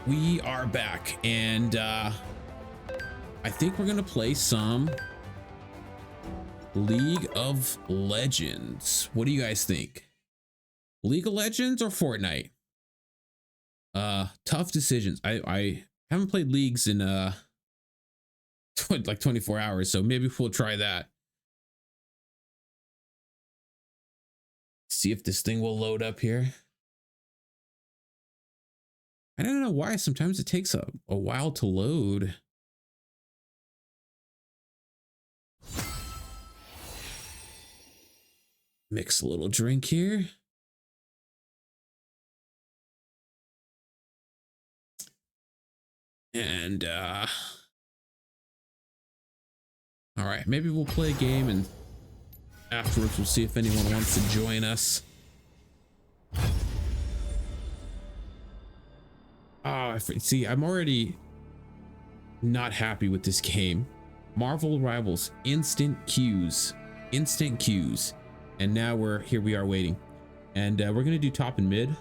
we are back, and I think we're gonna play some League of Legends. What do you guys think? League of Legends or Fortnite? Tough decisions. I haven't played leagues in like 24 hours, so maybe we'll try that. See if this thing will load up here. I don't know why sometimes it takes a while to load. Mix a little drink here. And all right, maybe we'll play a game and afterwards we'll see if anyone wants to join us. Oh, see, I'm already not happy with this game. Marvel Rivals, instant queues. And now we are waiting. And we're gonna do top and mid.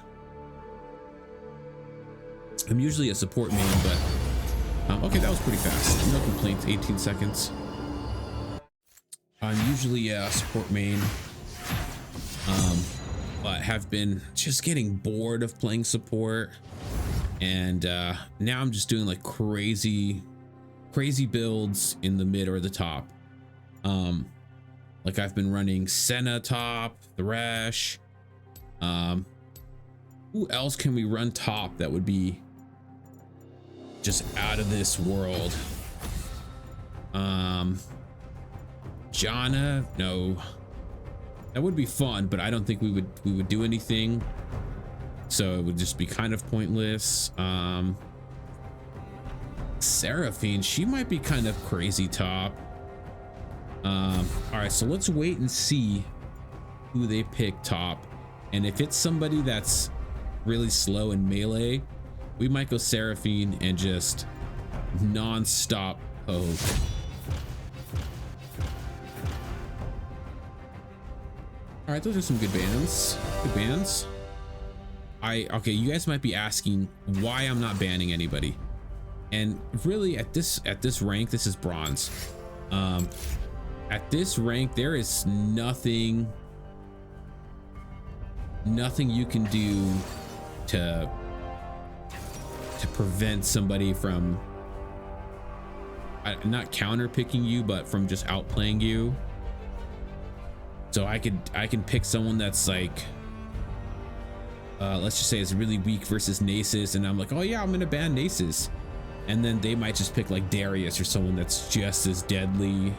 I'm usually a support main, but okay, that was pretty fast. No complaints, 18 seconds. I'm usually a support main, but have been just getting bored of playing support. And now I'm just doing like crazy builds in the mid or the top. Like I've been running Senna top, Thresh. Who else can we run top that would be just out of this world? Janna, no. That would be fun, but I don't think we would do anything. So it would just be kind of pointless. Seraphine, she might be kind of crazy top. All right, so let's wait and see who they pick top. And if it's somebody that's really slow in melee, we might go Seraphine and just non-stop poke. All right, those are some good bans. Okay, you guys might be asking why I'm not banning anybody. And really at this rank, this is bronze. At this rank, there is nothing you can do to prevent somebody from not counter picking you, but from just outplaying you. So I can pick someone that's like let's just say it's really weak versus Nasus, and I'm like, oh yeah, I'm gonna ban Nasus, and then they might just pick like Darius or someone that's just as deadly.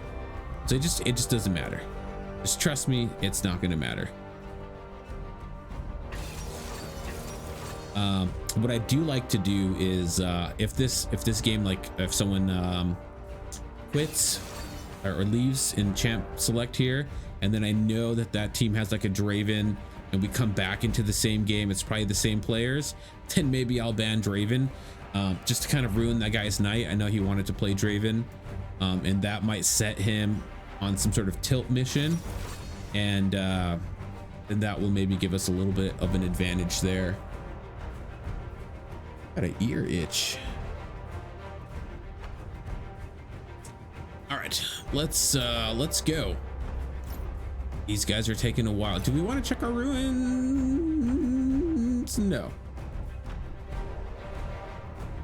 So it just doesn't matter. Just trust me, it's not gonna matter. What I do like to do is if this game, like if someone quits or leaves in champ select here, and then I know that team has like a Draven, and we come back into the same game, it's probably the same players, then maybe I'll ban Draven, just to kind of ruin that guy's night. I know he wanted to play Draven, and that might set him on some sort of tilt mission, and that will maybe give us a little bit of an advantage there. Got an ear itch. All right, let's go. These guys are taking a while. Do we want to check our ruins? No.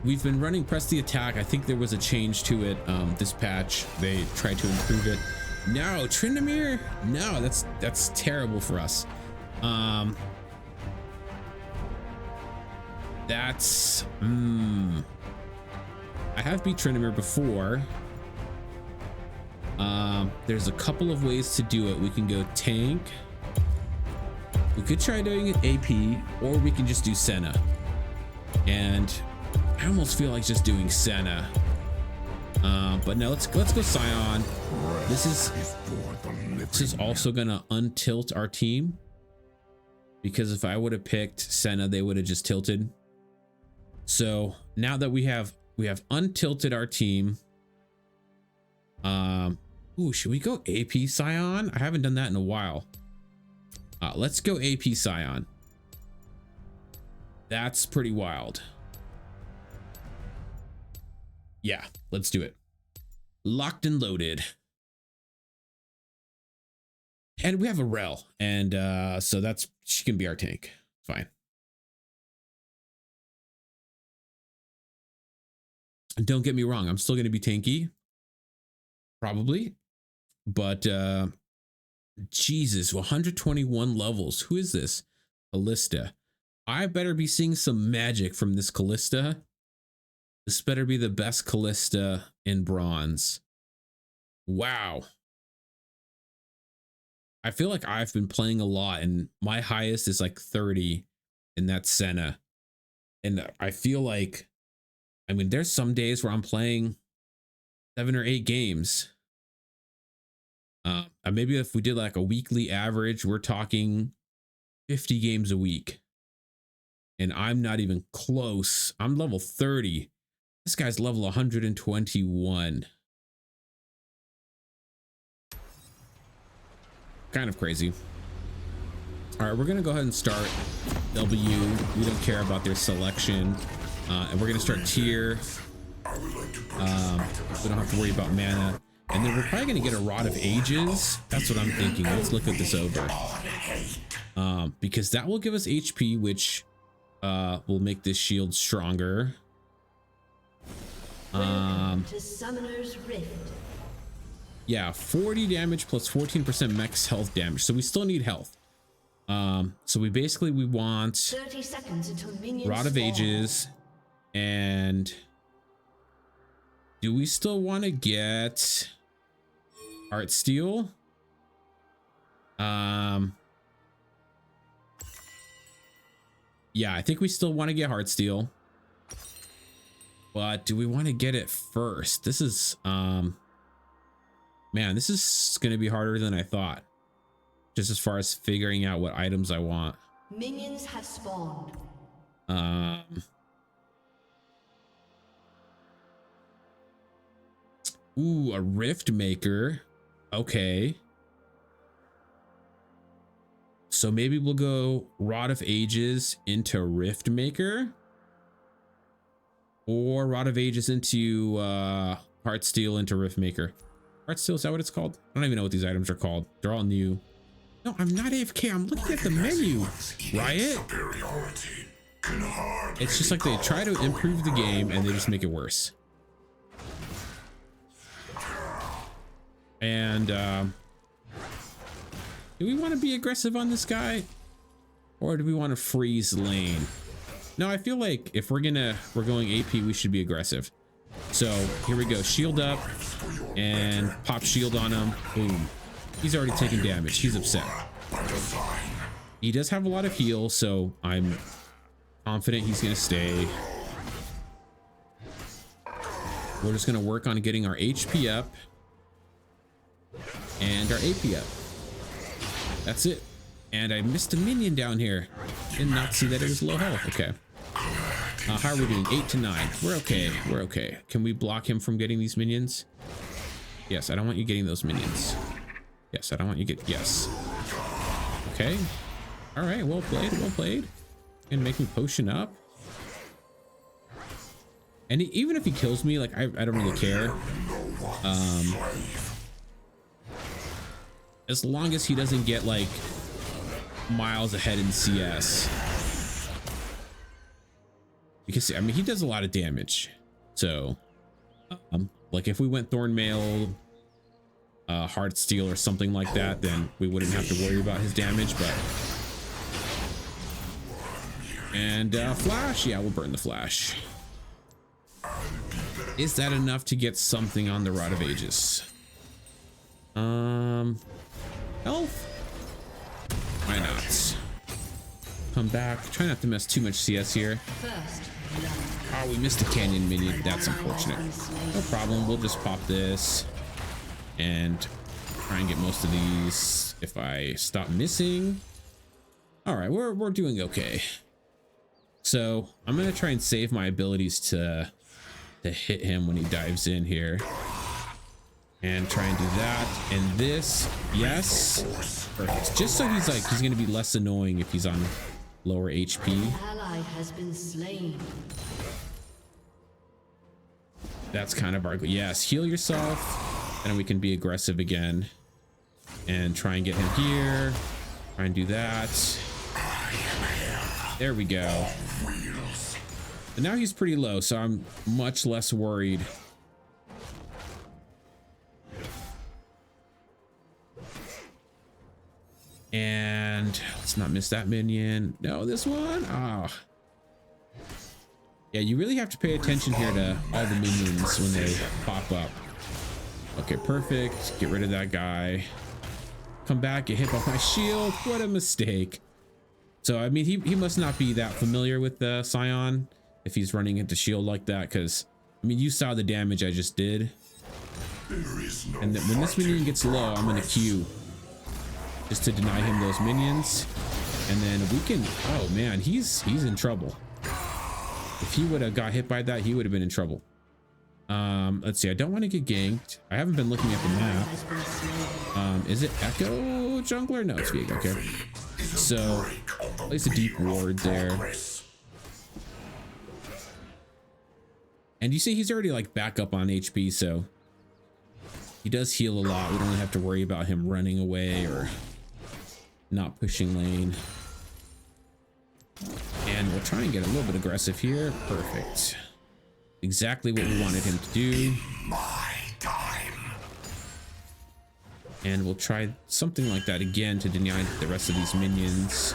We've been running press the attack. I think there was a change to it this patch. They tried to improve it. No, Tryndamere. No, that's terrible for us. That's I have beat Tryndamere before. There's a couple of ways to do it. We can go tank. We could try doing it AP, or we can just do Senna. And I almost feel like just doing Senna. But no, let's go Scion. This is also gonna untilt our team, because if I would have picked Senna, they would have just tilted. So now that we have untilted our team. Ooh, should we go AP Scion? I haven't done that in a while. Let's go AP Scion. That's pretty wild. Yeah, let's do it. Locked and loaded. And we have a Rel, and so she can be our tank. Fine. Don't get me wrong, I'm still going to be tanky, probably, but Jesus, 121 levels. Who is this? Callista. I better be seeing some magic from this Callista. This better be the best Callista in bronze. Wow. I feel like I've been playing a lot, and my highest is like 30, and that's Senna. And I feel like, I mean, there's some days where I'm playing 7 or 8 games. Maybe if we did like a weekly average, we're talking 50 games a week. And I'm not even close. I'm level 30. This guy's level 121. Kind of crazy. All right, we're gonna go ahead and start W. We don't care about their selection. And we're gonna start tier. We don't have to worry about mana. And then we're probably gonna get a Rod of Ages. That's what I'm thinking. Let's look at this over. Because that will give us HP, which will make this shield stronger. Yeah, 40 damage plus 14% max health damage. So we still need health. So we want 30 seconds until minions Rod of Ages. And do we still want to get Heart Steel? Yeah, I think we still want to get Heart Steel. But do we want to get it first? This is man, this is going to be harder than I thought. Just as far as figuring out what items I want. Minions have spawned. Ooh, a Rift Maker. Okay. So maybe we'll go Rod of Ages into Rift Maker. Or Rod of Ages into Heart Steel into Rift Maker. Heart Steel, is that what it's called? I don't even know what these items are called. They're all new. No, I'm not AFK. I'm looking at the menu. Riot? It's just like they try to improve the game and they just make it worse. And do we want to be aggressive on this guy? Or do we want to freeze lane? No, I feel like if we're going AP, we should be aggressive. So here we go. Shield up and pop shield on him. Boom. He's already taking damage. He's upset. He does have a lot of heal, so I'm confident he's going to stay. We're just going to work on getting our HP up and our AP up. That's it. And I missed a minion down here. Did not see that it was low health. Okay. How are we doing? 8 to 9. We're okay. We're okay. Can we block him from getting these minions? Yes, I don't want you getting those minions. Yes, I don't want you get. Yes. Okay. All right. Well played. Well played. And make me potion up. And even if he kills me, like I don't really care. As long as he doesn't get like miles ahead in CS. Because I mean he does a lot of damage. So like if we went Thornmail, Heart Steel or something like that, then we wouldn't have to worry about his damage. But and Flash, yeah, we'll burn the Flash. Is that enough to get something on the Rod of Ages? Health? Why not? Come back. Try not to mess too much CS here. Oh, we missed a Canyon minion. That's unfortunate. No problem. We'll just pop this and try and get most of these if I stop missing. All right, we're doing okay. So I'm gonna try and save my abilities to hit him when he dives in here. And try and do that. And this, yes. Perfect. Just so he's gonna be less annoying if he's on lower HP. Ally has been slain. That's kind of our, yes, heal yourself, and we can be aggressive again and try and get him here. Try and do that. There we go. And now he's pretty low, so I'm much less worried. And let's not miss that minion. No, this one. Oh. Yeah, you really have to pay attention here to all the minions when they pop up. Okay, perfect. Get rid of that guy. Come back, get hit by my shield. What a mistake. So, I mean, he must not be that familiar with the Scion if he's running into shield like that, because, I mean, you saw the damage I just did. And then when this minion gets low, I'm going to Q just to deny him those minions. And then we can, oh man, he's in trouble. If he would have got hit by that, he would have been in trouble. Let's see, I don't want to get ganked. I haven't been looking at the map. Is it Echo jungler? No, it's Viego. Okay. So place a deep ward there. And you see he's already like back up on HP, so he does heal a lot. We don't have to worry about him running away or not pushing lane. And we'll try and get a little bit aggressive here. Perfect. Exactly what we wanted him to do. And we'll try something like that again to deny the rest of these minions.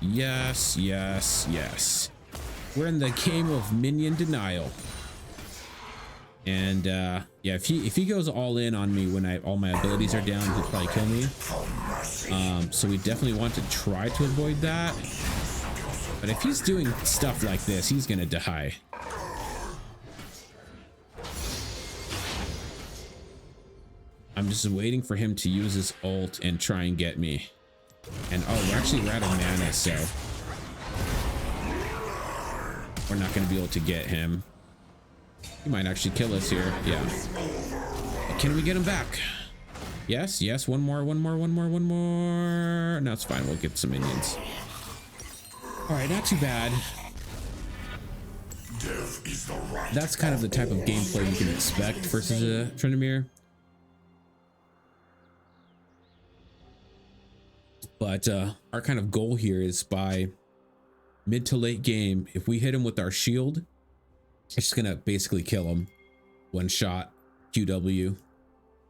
Yes, yes, yes. We're in the game of minion denial. And yeah, if he goes all in on me when all my abilities are down, he'll probably kill me. So we definitely want to try to avoid that. But if he's doing stuff like this, he's gonna die. I'm just waiting for him to use his ult and try and get me. And oh, we're out of mana, so we're not gonna be able to get him. He might actually kill us here. Yeah. Can we get him back? Yes, yes. One more. No, it's fine. We'll get some minions. All right, not too bad. That's kind of the type of gameplay you can expect versus a Tryndamere. But our kind of goal here is by mid to late game, if we hit him with our shield, it's just gonna basically kill him. One shot, QW.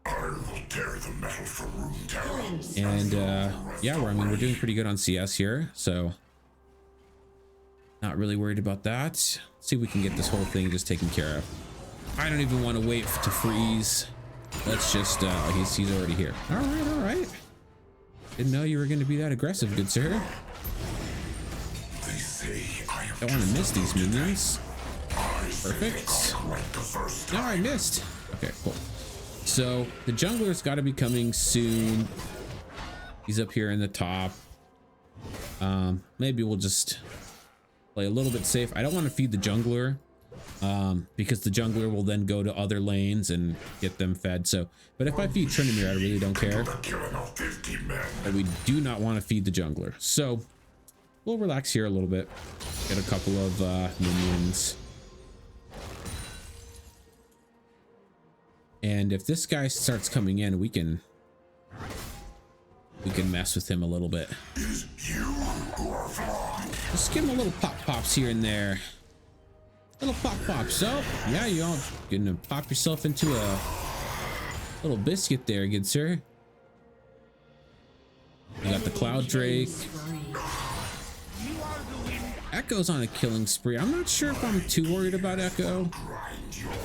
I will tear the metal from Runeterra. And yeah, I mean, we're doing pretty good on CS here, so not really worried about that. Let's see if we can get this whole thing just taken care of. I don't even want to wait to freeze. Let's just he's already here. All right. Didn't know you were going to be that aggressive, good sir. Don't want to miss these minions. Perfect. No, I missed. Okay, cool. So the jungler's got to be coming soon. He's up here in the top. Maybe we'll just play a little bit safe. I don't want to feed the jungler because the jungler will then go to other lanes and get them fed. So, but if I feed Tryndamere, I really don't care. But we do not want to feed the jungler. So we'll relax here a little bit. Get a couple of minions. And if this guy starts coming in, we can mess with him a little bit. Just give him a little pops here and there. Little pops. So yeah, you're all gonna pop yourself into a little biscuit there, good sir. You got the Cloud Drake. Echo's on a killing spree. I'm not sure if I'm too worried about Echo,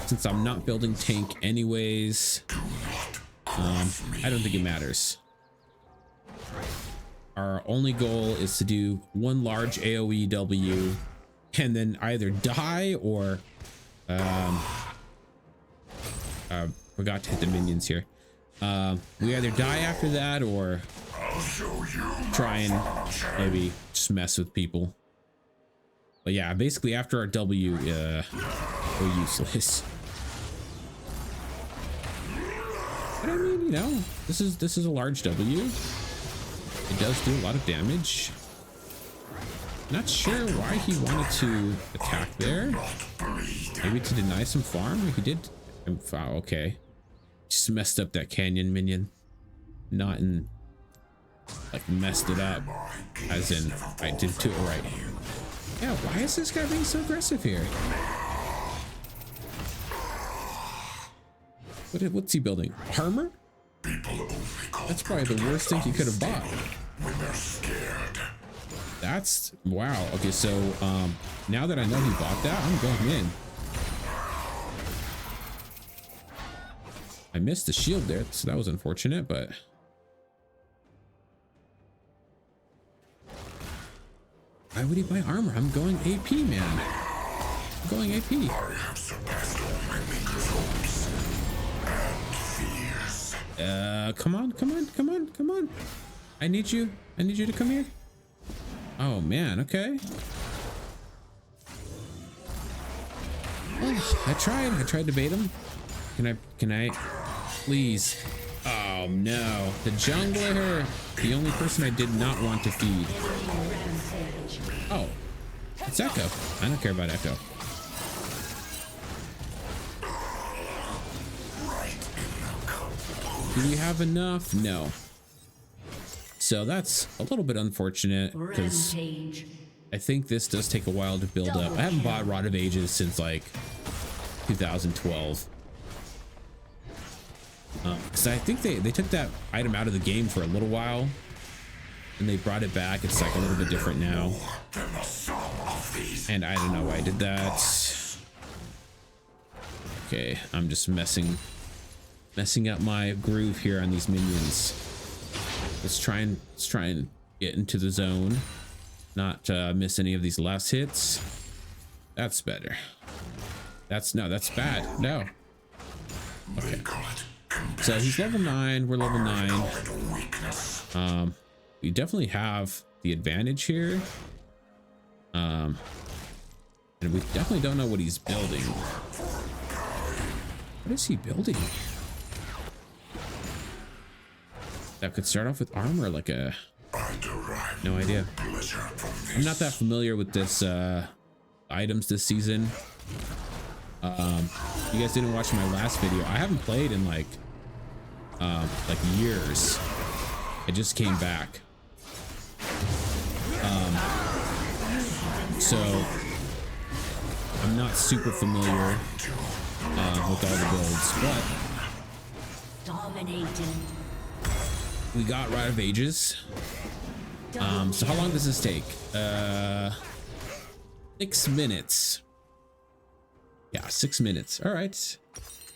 since I'm not building tank anyways. I don't think it matters. Our only goal is to do one large AoE W and then either die or forgot to hit the minions here. We either die after that or try and maybe just mess with people. But yeah, basically after our W, we're useless. But I mean, you know, this is a large W. It does do a lot of damage. Not sure why he wanted to attack there. Maybe to deny some farm. He did. Oh, okay. Just messed up that canyon minion. Not in, like, messed it up. As in, I did to it right. Yeah, why is this guy being so aggressive here? What's he building? Armor? That's probably the worst thing he could have bought. That's wow. Okay, so now that I know he bought that, I'm going in. I missed the shield there, so that was unfortunate, but why would he buy armor? I'm going AP, man. I'm going AP. I have surpassed all my maker's hopes and fears. Come on. I need you to come here. Oh man, okay. Oh, I tried to bait him. Can I please? Oh no, the jungler, the only person I did not want to feed. Oh, it's Echo. I don't care about Echo. Do we have enough? No. So that's a little bit unfortunate because I think this does take a while to build up. I haven't bought Rod of Ages since like 2012. Because I think they took that item out of the game for a little while and they brought it back. It's like a little bit different now. And I don't know why I did that. Okay, I'm just messing up my groove here on these minions. Let's try and get into the zone, not miss any of these last hits. That's better. That's bad. No. Okay. So he's level 9. We're level 9. We definitely have the advantage here. And we definitely don't know what he's building. What is he building? That could start off with armor, like a... No idea. I'm not that familiar with this items this season. You guys didn't watch my last video. I haven't played in like years. I just came back. So I'm not super familiar with all the builds, but Dominating. we got Rod of Ages. So how long does this take? 6 minutes. Yeah, 6 minutes. All right.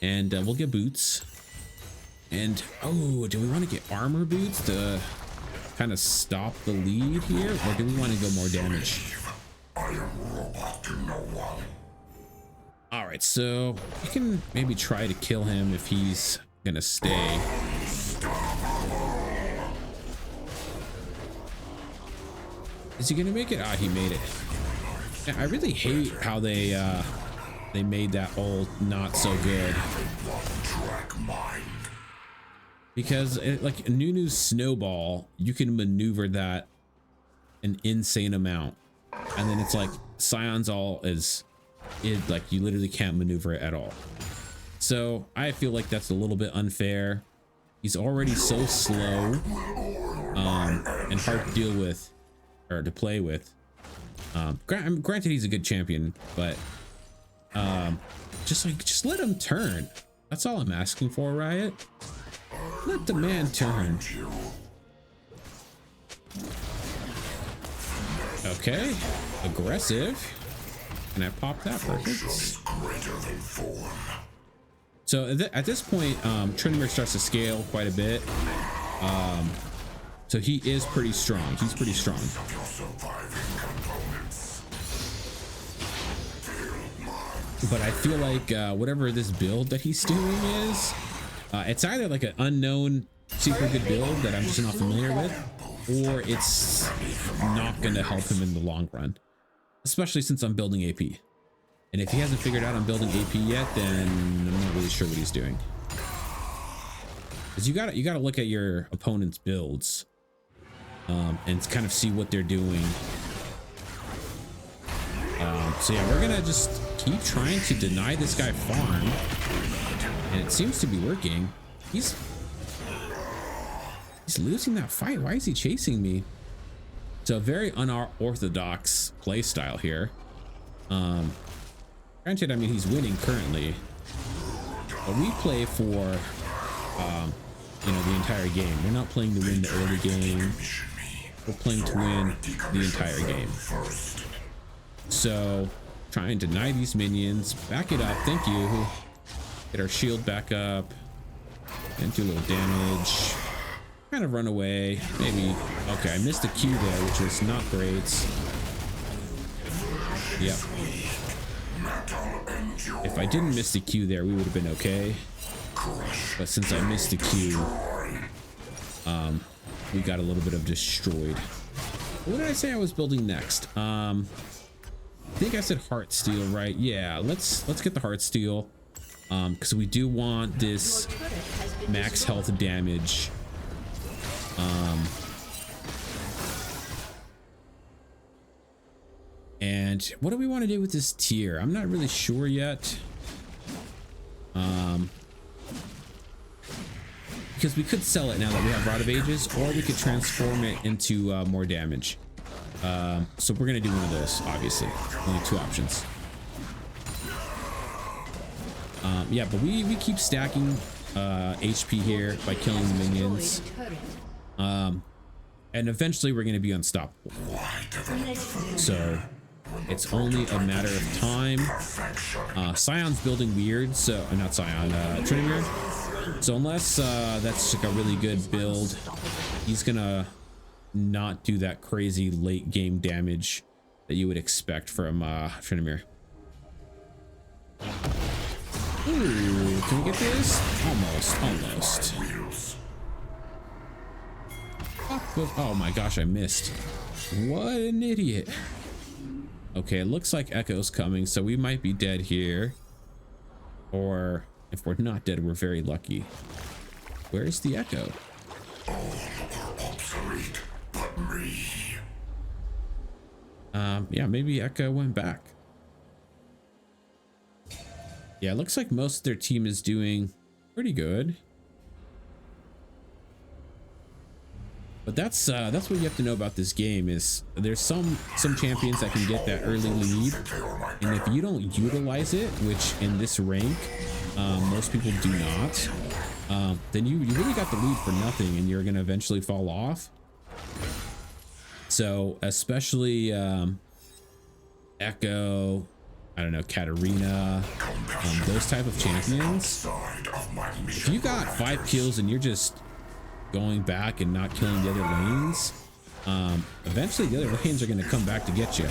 And we'll get boots. And oh, do we want to get armor boots to kind of stop the lead here? Or do we want to go more damage? I am robot to no one. All right, so we can maybe try to kill him if he's gonna stay. Is he gonna make it? Ah, he made it. Yeah, I really hate how they made that ult not so good. Because like Nunu's snowball, you can maneuver that an insane amount. And then it's like Scion's all is like you literally can't maneuver it at all. So I feel like that's a little bit unfair. He's already so slow and hard to deal with or to play with. Granted, he's a good champion, but just let him turn. That's all I'm asking for, Riot. Let the man turn. Okay, aggressive. Can I pop that? Perfect. So at this point, Trinimir starts to scale quite a bit. So he is pretty strong. He's pretty strong. But I feel like whatever this build that he's doing is, it's either like an unknown super good build that I'm just not familiar with, or it's not going to help him in the long run, especially since I'm building AP. And if he hasn't figured out I'm building AP yet, then I'm not really sure what he's doing. Because you gotta look at your opponent's builds and kind of see what they're doing So yeah, we're gonna just keep trying to deny this guy farm, and it seems to be working. He's losing that fight. Why is he chasing me? So very unorthodox play style here. Granted, I mean, he's winning currently, but we play for you know, the entire game. We're not playing to win the early game. We're playing to win the entire game. So try and deny these minions. Back it up. Thank you. Get our shield back up and do a little damage. Kind of run away. Maybe. Okay, I missed the Q there, which was not great. Yep. If I didn't miss the Q there, we would have been okay. But since I missed the Q, we got a little bit of destroyed. What did I say I was building next? I think I said heart steel, right? Yeah, let's get the heart steel, because we do want this max health damage. And what do we want to do with this tier? I'm not really sure yet. Because we could sell it now that we have Rod of Ages, or we could transform it into more damage. So we're gonna do one of those, obviously. Only two options. Yeah, but we keep stacking HP here by killing the minions. And eventually we're gonna be unstoppable. So it's only a matter of time. Scion's building weird, so not Scion, Trinimir. So unless that's like a really good build, he's gonna not do that crazy late game damage that you would expect from Trinimir. Ooh, can we get this? Almost. Oh my gosh, I missed. What an idiot. Okay, it looks like Echo's coming, so we might be dead here. Or if we're not dead, we're very lucky. Where's the Echo? All are obsolete but me. Yeah, maybe Echo went back. Yeah, it looks like most of their team is doing pretty good. But that's what you have to know about this game is there's some champions that can get that early lead, and if you don't utilize it, which in this rank most people do not, then you really got the lead for nothing, and you're gonna eventually fall off. So especially Echo, I don't know, Katarina, those type of champions, if you got 5 kills and you're just going back and not killing the other lanes, eventually the other lanes are going to come back to get you.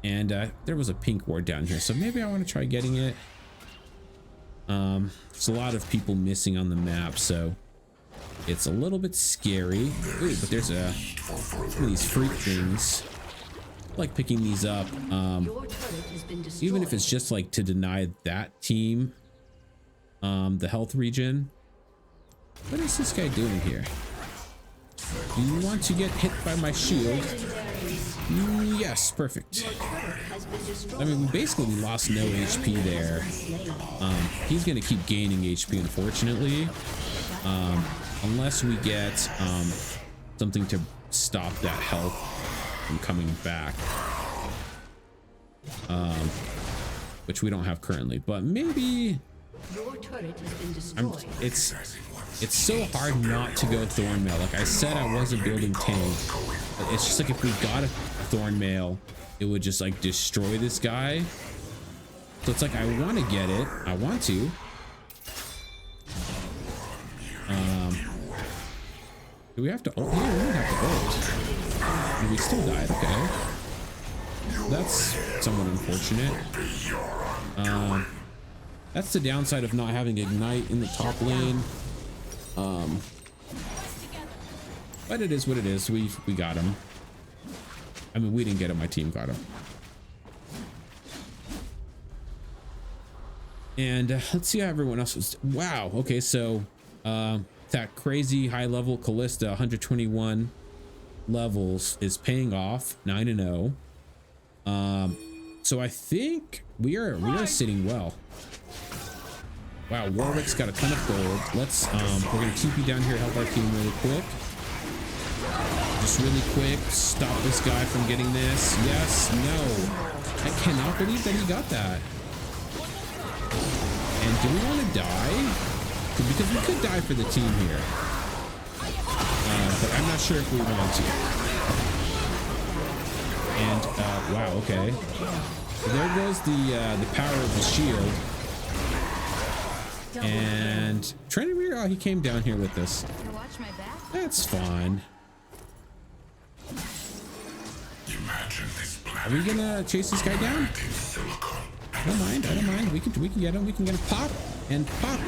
And there was a pink ward down here, so maybe I want to try getting it. There's a lot of people missing on the map, so it's a little bit scary. Ooh, but there's some of these freak things. I like picking these up, even if it's just like to deny that team the health regen. What is this guy doing here? Do you want to get hit by my shield? Yes, perfect. I mean, we basically lost no HP there. He's gonna keep gaining HP, unfortunately, unless we get something to stop that health from coming back, which we don't have currently, but maybe. Your turret has been destroyed. It's so hard not to go Thornmail. Like I said, I wasn't building tank, but it's just like if we got a Thornmail, it would just like destroy this guy. So it's like I want to get it. I want to. Do we have to ult? Yeah, we don't have to ult. And we still died. Okay, that's somewhat unfortunate. That's the downside of not having Ignite in the top lane. But it is what it is. We got him. I mean, we didn't get him. My team got him. And let's see how everyone else was. Wow. Okay, so that crazy high level Callista, 121. levels is paying off. 9-0. So I think we are sitting well. Wow, Warwick's got a ton of gold. Let's we're gonna keep you down here, help our team really quick. Just really quick, stop this guy from getting this. Yes, no. I cannot believe that he got that. And do we want to die? Because we could die for the team here. But I'm not sure if we want to. And wow, okay. So there goes the power of the shield. And Trenimir, oh, he came down here with us. That's fine. Are we gonna chase this guy down? I don't mind. I don't mind. We can get him. We can get a pop and pop,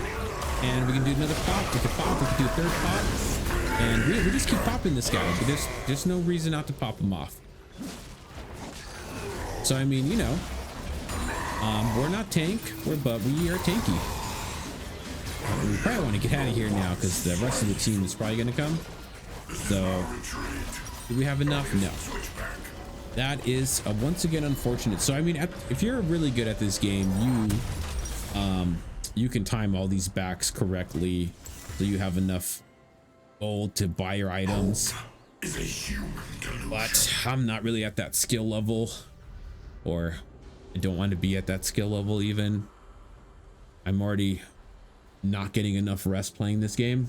and we can do another pop. We can pop. We can do a third pop, and we just keep popping this guy. But there's no reason not to pop him off. So I mean, you know, we're not tank, but we are tanky. We probably want to get out of here now because the rest of the team is probably going to come. So, do we have enough? No. That is once again unfortunate. So I mean, if you're really good at this game, you can time all these backs correctly, so you have enough gold to buy your items. But I'm not really at that skill level, or I don't want to be at that skill level even. I'm already not getting enough rest playing this game.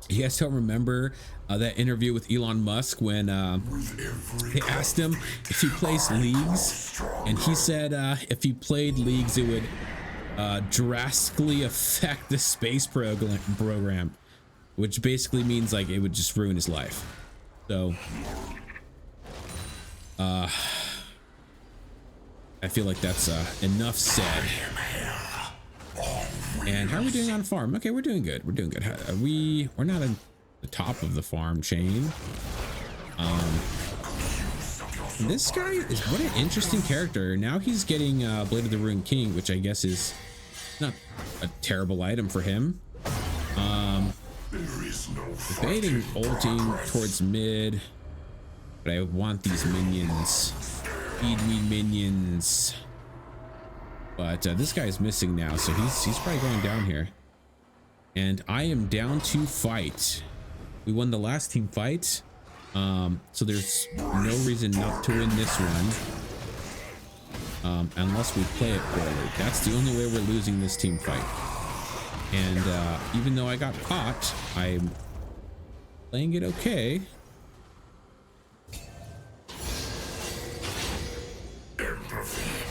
You guys don't remember that interview with Elon Musk when they asked him if he plays leagues, and he said if he played leagues it would drastically affect the space program, which basically means like it would just ruin his life. So I feel like that's enough said. And how are we doing on farm? Okay, we're doing good. We're doing good. We're not at the top of the farm chain. This guy is, what an interesting character. Now he's getting Blade of the Ruined King, which I guess is not a terrible item for him. Debating ulting towards mid, but I want these minions. Feed me minions. But this guy is missing now, so he's probably going down here. And I am down to fight. We won the last team fight, so there's no reason not to win this one, unless we play it poorly. That's the only way we're losing this team fight. And even though I got caught, I'm playing it okay.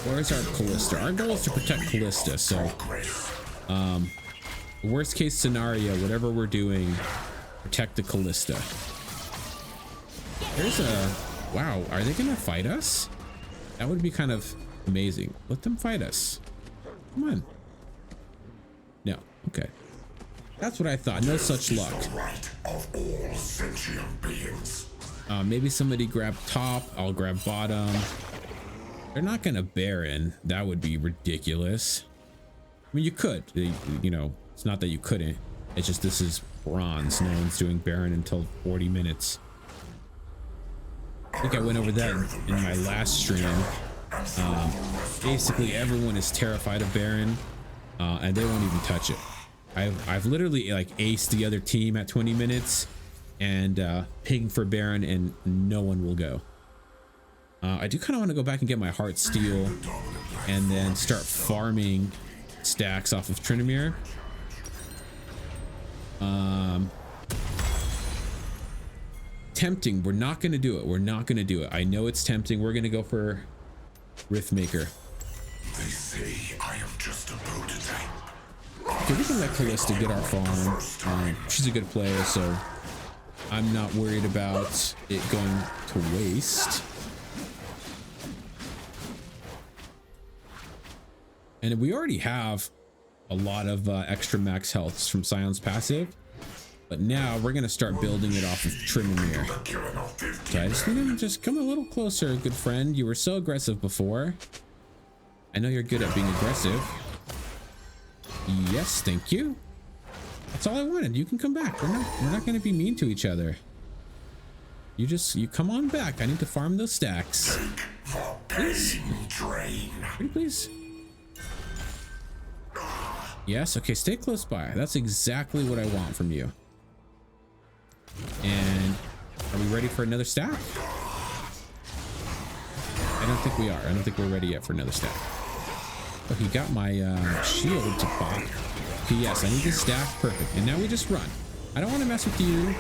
Where's our Callista? Our goal is to protect Callista, so worst case scenario, whatever we're doing, protect the Callista. There's a, wow, are they gonna fight us? That would be kind of amazing. Let them fight us. Come on. No, okay. That's what I thought. No such luck. Maybe somebody grab top, I'll grab bottom. They're not gonna Baron. That would be ridiculous. I mean, you could, you know, it's not that you couldn't. It's just this is bronze. No one's doing Baron until 40 minutes. I think I went over that in my last stream. Basically, everyone is terrified of Baron, and they won't even touch it. I've literally like aced the other team at 20 minutes and pinged for Baron, and no one will go. I do kind of want to go back and get my Heart Steel and then start farming stacks off of Trenimir. Tempting. We're not going to do it. We're not going to do it. I know it's tempting. We're going to go for Riftmaker. They say I am just a prototype. Okay, we can let Callista get our farm. She's a good player, so I'm not worried about it going to waste. And we already have a lot of extra max health from Sion's passive, but now we're gonna start building it off of Trenimir. So I just need him to just come a little closer, good friend. You were so aggressive before. I know you're good at being aggressive. Yes, thank you. That's all I wanted. You can come back. We're not going to be mean to each other. You come on back. I need to farm those stacks. Please. Pretty please. Yes. Okay. Stay close by. That's exactly what I want from you. And are we ready for another stack? I don't think we are. I don't think we're ready yet for another stack. Oh, he got my shield to pop. Okay, yes, I need this stack. Perfect. And now we just run. I don't want to mess with you.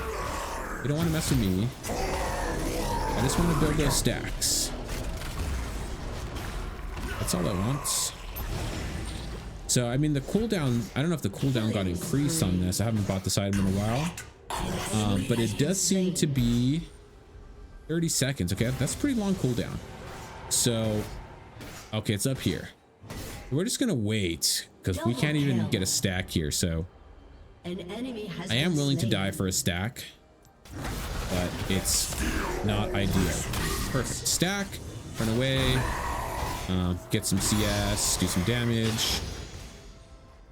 You don't want to mess with me. I just want to build those stacks. That's all I want. So, I mean, the cooldown, I don't know if the cooldown got increased on this. I haven't bought this item in a while. But it does seem to be 30 seconds. Okay, that's a pretty long cooldown. So, okay, it's up here. We're just gonna wait because we can't even get a stack here. So I am willing to die for a stack, but it's not ideal. Perfect stack, run away, get some CS, do some damage,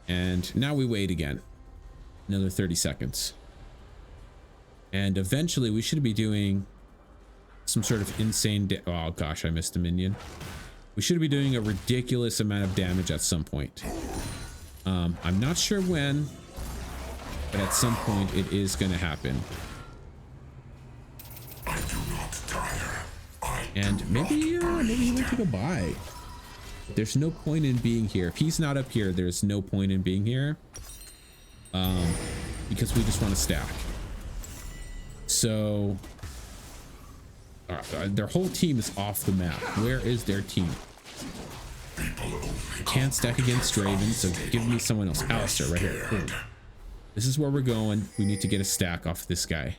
and now we wait again. Another 30 seconds. And eventually we should be doing some sort of insane oh gosh, I missed a minion. We should be doing a ridiculous amount of damage at some point. I'm not sure when, but at some point it is going to happen. I do not tire. And maybe he went to go by. There's no point in being here. If he's not up here, there's no point in being here. Because we just want to stack. So their whole team is off the map. Where is their team? Can't stack against Draven, so give me someone else. Alistair, right here. Boom. This is where we're going. We need to get a stack off this guy.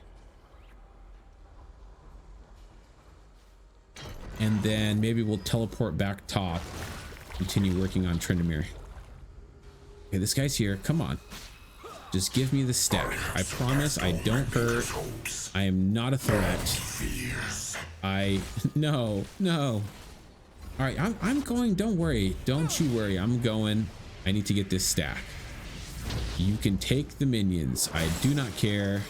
And then maybe we'll teleport back top. Continue working on Tryndamere. Okay, this guy's here. Come on. Just give me the stack. I promise I don't hurt. I am not a threat. No. All right, I'm going. Don't worry. Don't you worry. I'm going. I need to get this stack. You can take the minions. I do not care.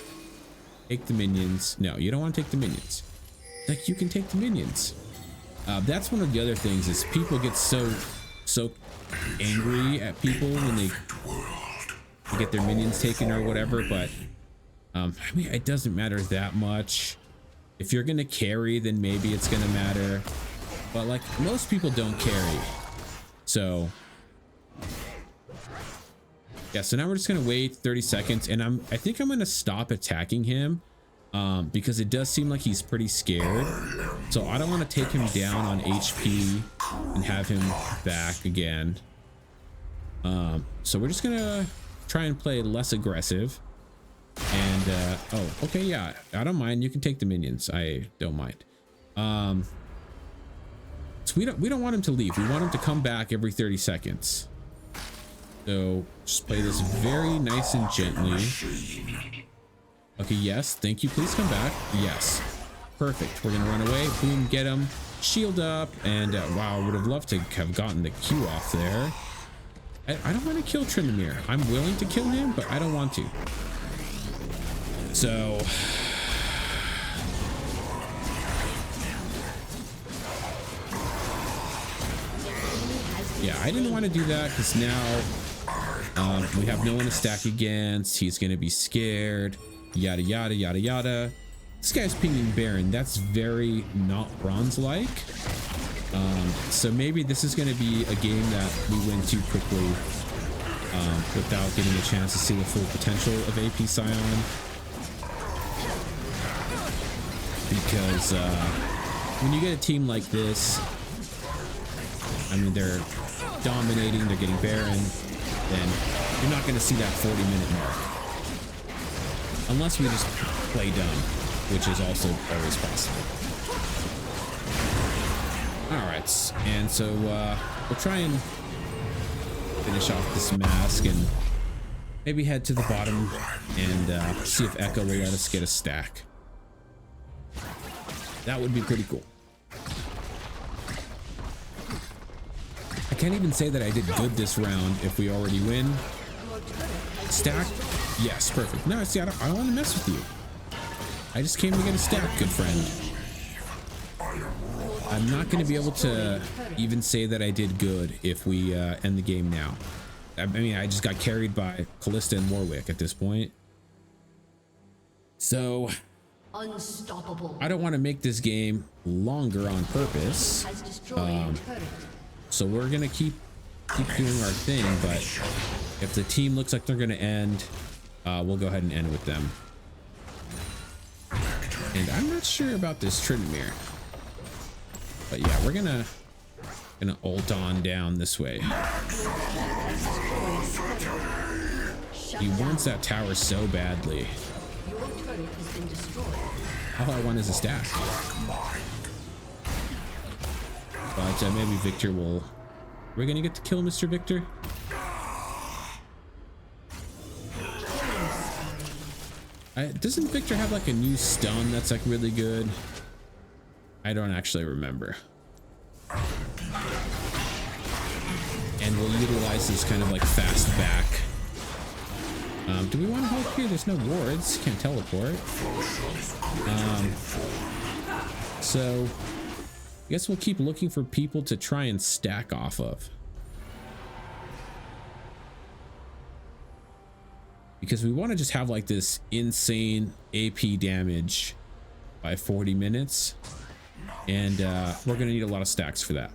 Take the minions. No, you don't want to take the minions. Like, you can take the minions. That's one of the other things is people get so angry at people when they get their minions taken or whatever, but I mean, it doesn't matter that much. If you're gonna carry, then maybe it's gonna matter, but like most people don't carry. So yeah, so now we're just gonna wait 30 seconds, and I think I'm gonna stop attacking him because it does seem like he's pretty scared. So I don't want to take him down on HP and have him back again. So we're just gonna try and play less aggressive. And oh, okay, yeah, I don't mind. You can take the minions. I don't mind. So we don't want him to leave. We want him to come back every 30 seconds. So just play this very nice and gently. Okay, yes, thank you. Please come back. Yes, perfect. We're gonna run away. Boom, get him. Shield up. And wow, I would have loved to have gotten the Q off there. I don't want to kill Tryndamere. I'm willing to kill him, but I don't want to. So yeah, I didn't want to do that because now we have no one to stack against. He's gonna be scared. Yada yada yada yada. This guy's pinging Baron. That's very not bronze like. So maybe this is gonna be a game that we win too quickly without getting a chance to see the full potential of AP Scion. Because when you get a team like this, I mean, they're dominating, they're getting Baron, then you're not going to see that 40-minute mark. Unless we just play dumb, which is also always possible. Alright, and so we'll try and finish off this mask and maybe head to the bottom and see if Echo will let us get a stack. That would be pretty cool. I can't even say that I did good this round if we already win. Stack, Yes, perfect. No, see, I don't want to mess with you. I just came to get a stack, good friend. I'm not going to be able to even say that I did good if we end the game now. I mean, I just got carried by Callista and Warwick at this point. So Unstoppable. I don't want to make this game longer on purpose. Has destroyed a turret. So we're going to keep doing our thing, but if the team looks like they're going to end, we'll go ahead and end with them. And I'm not sure about this Tryndamere. But yeah, we're gonna ult on down this way. He wants that tower so badly. Your turret has been destroyed. All I want is a stack. But maybe Victor will... We're gonna get to kill Mr. Victor? Doesn't Victor have like a new stun that's like really good? I don't actually remember. And we'll utilize this kind of like fast back. Do we want to help here? There's no wards. Can't teleport. So I guess we'll keep looking for people to try and stack off of. Because we want to just have like this insane AP damage by 40 minutes. And we're going to need a lot of stacks for that.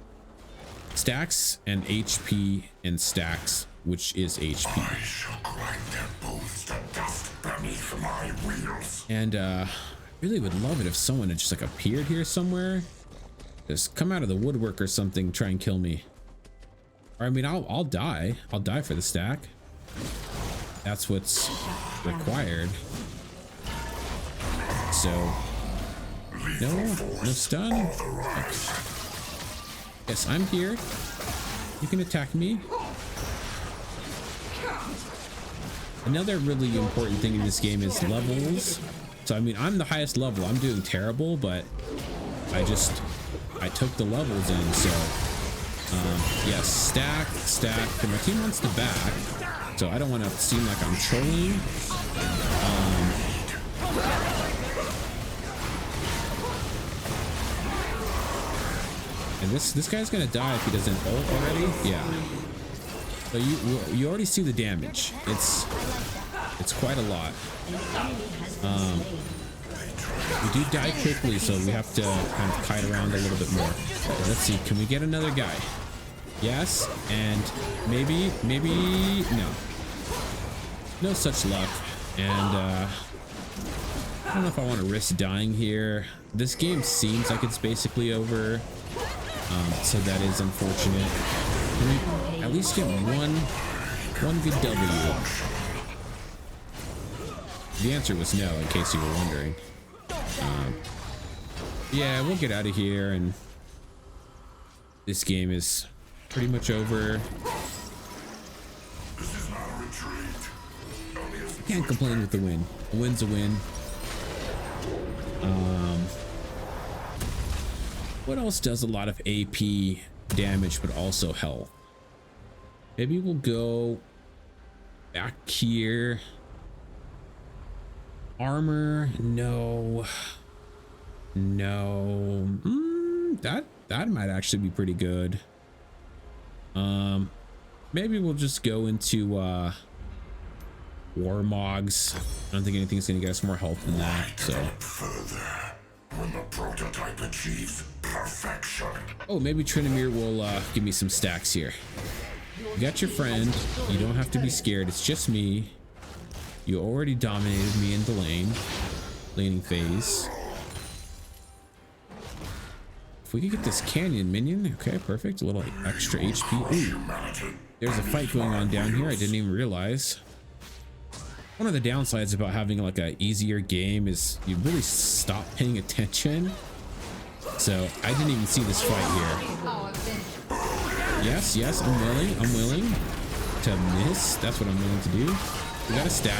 Stacks and HP and stacks, which is HP. I shall grind their bones to dust beneath my wheels. And really would love it if someone had just like appeared here somewhere. Just come out of the woodwork or something, try and kill me. Or I mean, I'll die. I'll die for the stack. That's what's required. So no stun. Okay. Yes, I'm here. You can attack me. Another really important thing in this game is levels. So I mean, I'm the highest level. I'm doing terrible, but I took the levels in. So yes, stack. And my team wants the back, so I don't want to seem like I'm trolling. And this guy's gonna die if he doesn't ult already. Yeah. So you already see the damage. It's quite a lot. We do die quickly, so we have to kind of kite around a little bit more. Let's see. Can we get another guy? Yes. And maybe no such luck. And I don't know if I want to risk dying here. This game seems like it's basically over. So that is unfortunate. Can we at least get one good W? The answer was no, in case you were wondering. Yeah, we'll get out of here, and this game is pretty much over. Can't complain with the win. A win's a win. What else does a lot of AP damage but also health? Maybe we'll go back here. Armor, no. That might actually be pretty good. Maybe we'll just go into Warmogs. I don't think anything's gonna get us more health than that. So further when the prototype achieves perfection. Oh, maybe Tryndamere will give me some stacks here. You got your friend. You don't have to be scared. It's just me. You already dominated me in the laning phase. If we could get this canyon minion, okay, perfect. A little extra HP. Ooh, there's a fight going on down here. I didn't even realize. One of the downsides about having like a easier game is you really stop paying attention. So I didn't even see this fight here. Yes, I'm willing to miss. That's what I'm willing to do. We got a stack.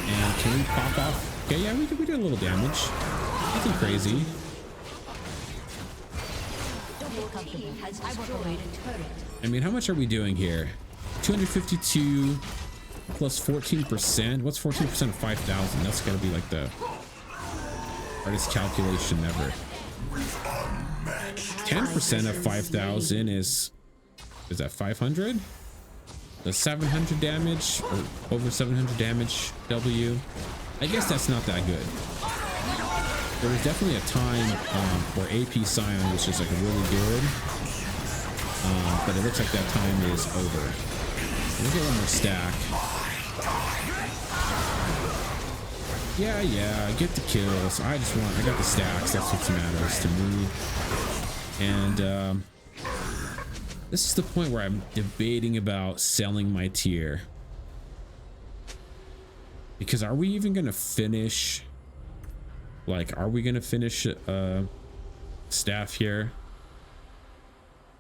And can we pop off? Okay, yeah, we did a little damage. Nothing crazy. I mean, how much are we doing here? 252. plus 14%. What's 14% of 5,000? That's gotta be like the hardest calculation ever. 10% of 5,000 is that 500? The 700 damage or over 700 damage W. I guess that's not that good. There was definitely a time where AP Scion was just like really good, but it looks like that time is over. Let's get one more stack. Yeah, get the kills. I got the stacks. That's what matters to me. And this is the point where I'm debating about selling my tier. Because are we even gonna finish? Like, are we gonna finish staff here?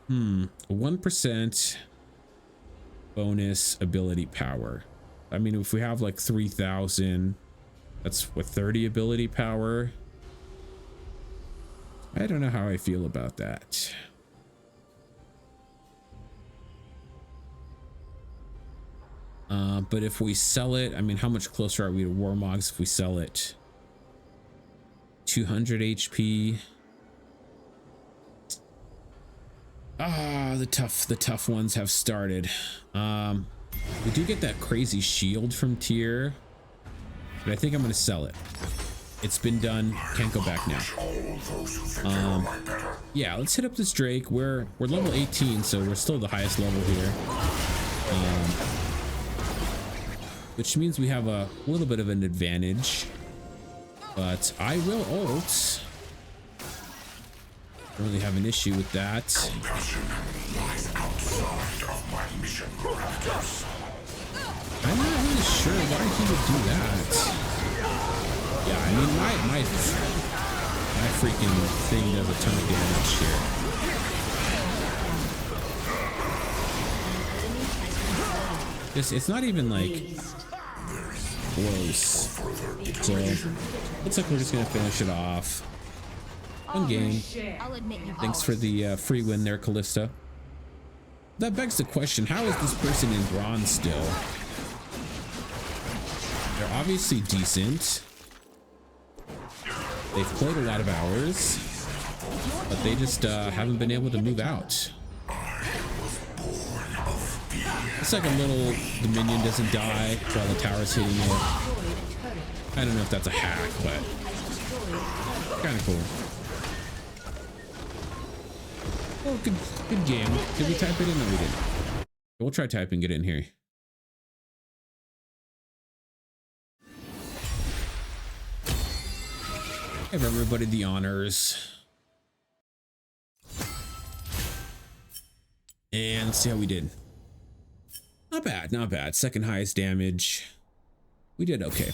1% bonus ability power. I mean, if we have like 3,000, that's what, 30 ability power. I don't know how I feel about that. But if we sell it, I mean, how much closer are we to Warmogs if we sell it? 200 HP. Ah, the tough ones have started. We do get that crazy shield from tier, but I think I'm gonna sell it. It's been done, can't go back now. Yeah, let's hit up this Drake. We're level 18, so we're still the highest level here. Which means we have a little bit of an advantage, but I will ult. Don't really have an issue with that. I'm not really sure why he would do that. Yeah, I mean, my freaking thing does a ton of damage here. It's not even like close. So looks like we're just gonna finish it off. One game. Thanks for the free win there, Callista. That begs the question, how is this person in bronze still? They're obviously decent. They've played a lot of hours, but they just haven't been able to move out. It's like a little, the minion doesn't die while the tower's hitting it. I don't know if that's a hack, but kind of cool. Oh, good game. Did we type it in? No, we didn't. We'll try typing it in here. Give everybody the honors. And let's see how we did. Not bad, not bad. Second highest damage. We did okay.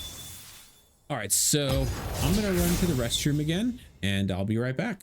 All right, so I'm gonna run to the restroom again, and I'll be right back.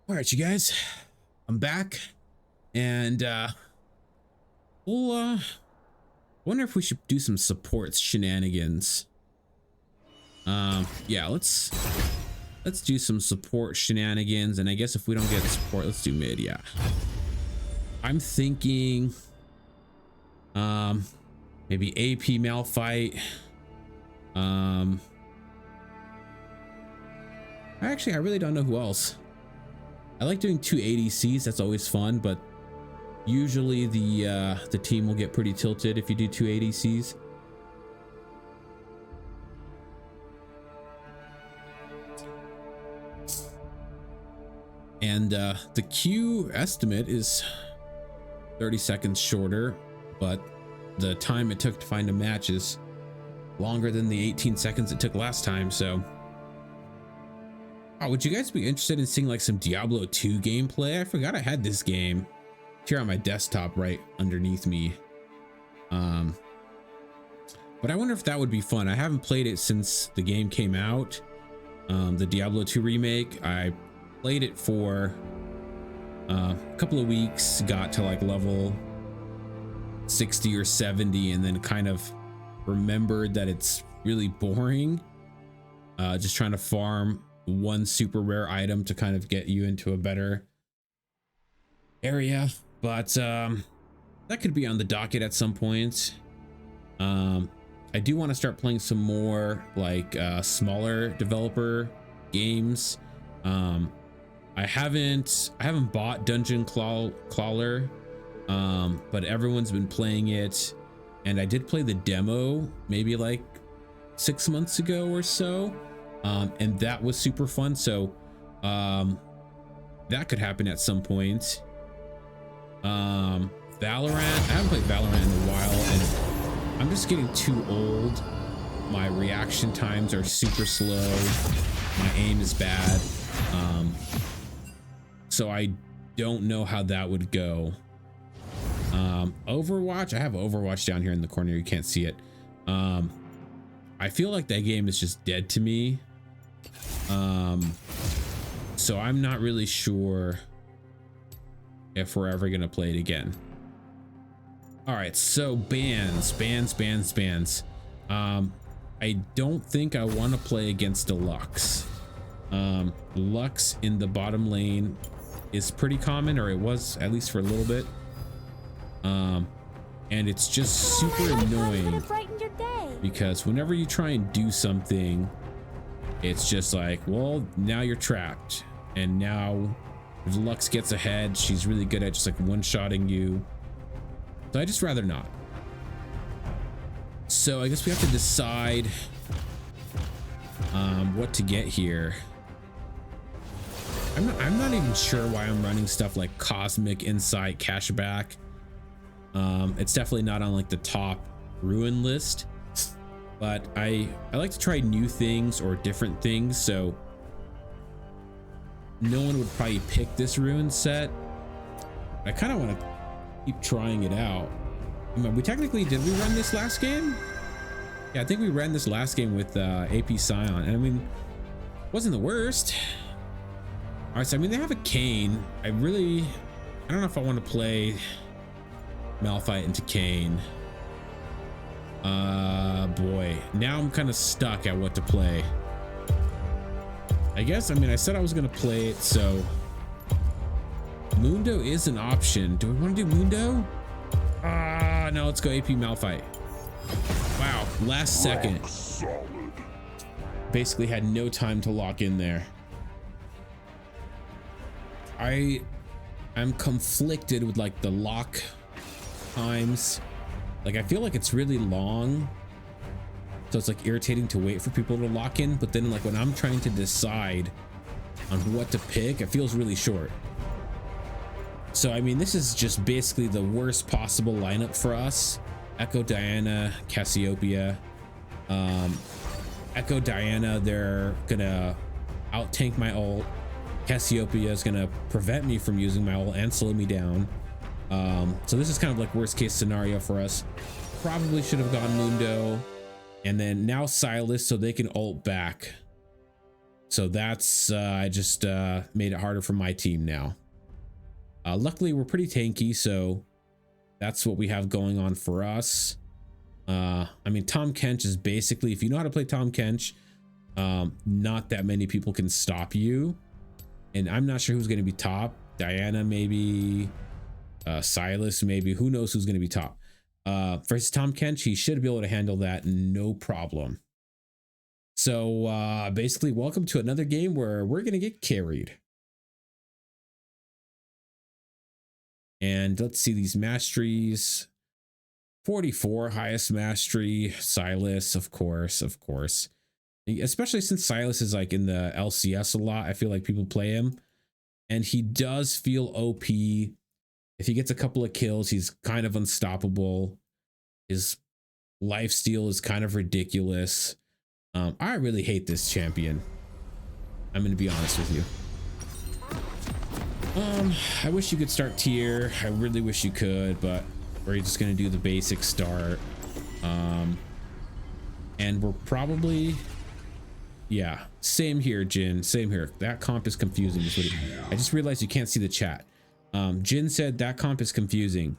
All right, you guys, I'm back, and we'll wonder if we should do some support shenanigans. Yeah, let's do some support shenanigans, and I guess if we don't get support, let's do mid. Yeah, I'm thinking maybe AP Malphite. Actually, I really don't know who else. I like doing 2 ADCs. That's always fun, but usually the team will get pretty tilted if you do 2 ADCs. And the Q estimate is 30 seconds shorter, but the time it took to find a match is longer than the 18 seconds it took last time. So would you guys be interested in seeing like some Diablo 2 gameplay? I forgot I had this game. It's here on my desktop right underneath me. But I wonder if that would be fun. I haven't played it since the game came out. The Diablo 2 remake. I played it for a couple of weeks, got to like level 60 or 70, and then kind of remembered that it's really boring. Just trying to farm one super rare item to kind of get you into a better area, but that could be on the docket at some point. I do want to start playing some more like smaller developer games. I haven't bought Dungeon Crawler, but everyone's been playing it, and I did play the demo maybe like 6 months ago or so. And that was super fun. So that could happen at some point. Valorant, I haven't played Valorant in a while, and I'm just getting too old. My reaction times are super slow. My aim is bad. So I don't know how that would go. Overwatch, I have Overwatch down here in the corner. You can't see it. I feel like that game is just dead to me. So I'm not really sure if we're ever gonna play it again. All right, so bans. I don't think I want to play against Deluxe. Lux in the bottom lane is pretty common, or it was at least for a little bit. And it's just super annoying because whenever you try and do something, it's just like, well, now you're trapped. And now if Lux gets ahead, she's really good at just like one-shotting you. So I just rather not. So I guess we have to decide what to get here. I'm not even sure why I'm running stuff like Cosmic Insight Cashback. It's definitely not on like the top ruin list, but I like to try new things or different things. So no one would probably pick this ruin set. I kind of want to keep trying it out. Did we run this last game? Yeah, I think we ran this last game with AP Scion, and I mean, it wasn't the worst. All right, so I mean, they have a Kayn. I don't know if I want to play Malphite into Kayn. Boy, now I'm kind of stuck at what to play. I guess, I mean, I said I was gonna play it, so Mundo is an option. Do we want to do Mundo? No, let's go AP Malphite. Wow, last second. Basically had no time to lock in there. I'm conflicted with like the lock times. Like, I feel like it's really long, so it's like irritating to wait for people to lock in, but then like when I'm trying to decide on what to pick, it feels really short. So I mean, this is just basically the worst possible lineup for us. Echo Diana, Cassiopeia. Echo Diana, they're gonna out tank my ult. Cassiopeia is gonna prevent me from using my ult and slow me down. So this is kind of like worst case scenario for us. Probably should have gone Mundo, and then now Silas, so they can ult back. So that's I just made it harder for my team now. Luckily we're pretty tanky, so that's what we have going on for us. I mean, Tom Kench is basically, if you know how to play Tom Kench, not that many people can stop you. And I'm not sure who's going to be top. Diana maybe, Silas maybe, who knows who's going to be top. Versus Tom Kench, he should be able to handle that no problem. So basically, welcome to another game where we're going to get carried. And let's see these masteries. 44 highest mastery. Silas, of course. Especially since Silas is like in the LCS a lot. I feel like people play him. And he does feel OP. If he gets a couple of kills, he's kind of unstoppable. His lifesteal is kind of ridiculous. I really hate this champion. I'm going to be honest with you. I wish you could start tier. I really wish you could, but we're just going to do the basic start. And we're probably, yeah, same here, Jin, same here. That comp is confusing. I just realized you can't see the chat. Jin said that comp is confusing.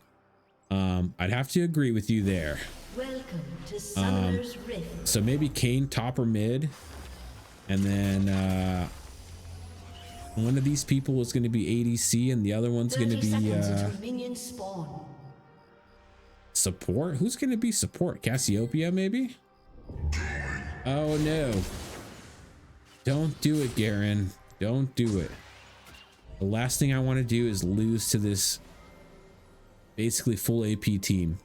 I'd have to agree with you there. Welcome to Summoner's Rift. So maybe Kane top or mid, and then one of these people is going to be ADC and the other one's going to be minion spawn. Support. Who's going to be support? Cassiopeia maybe? Oh no, don't do it, Garen. Don't do it. The last thing I want to do is lose to this basically full AP team.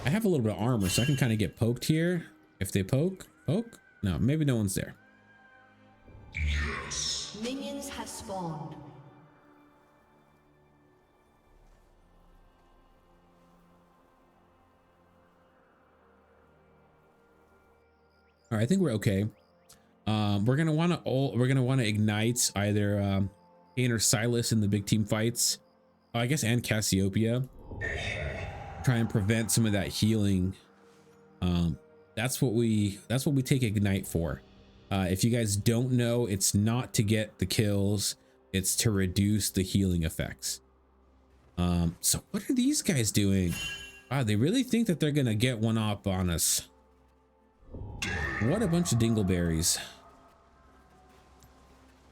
I have a little bit of armor, so I can kind of get poked here. If they poke. No, maybe no one's there. Yes. Minions have spawned. All right, I think we're okay. We're gonna want to ignite either Kane or Silas in the big team fights. I guess, and Cassiopeia. Try and prevent some of that healing. That's what we take ignite for. If you guys don't know, it's not to get the kills, it's to reduce the healing effects. So what are these guys doing? Wow, they really think that they're gonna get one up on us. What a bunch of dingleberries.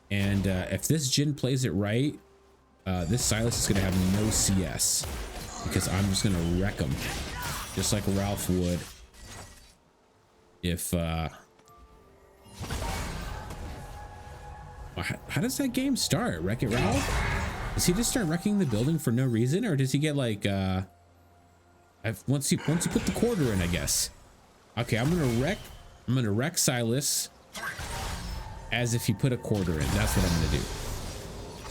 And if this Jin plays it right, this Silas is gonna have no CS, because I'm just gonna wreck him, just like Ralph would. If how does that game start? Wreck It Ralph? Does he just start wrecking the building for no reason, or does he get like once you put the quarter in, I guess. Okay, I'm gonna wreck Silas as if he put a quarter in. That's what I'm gonna do.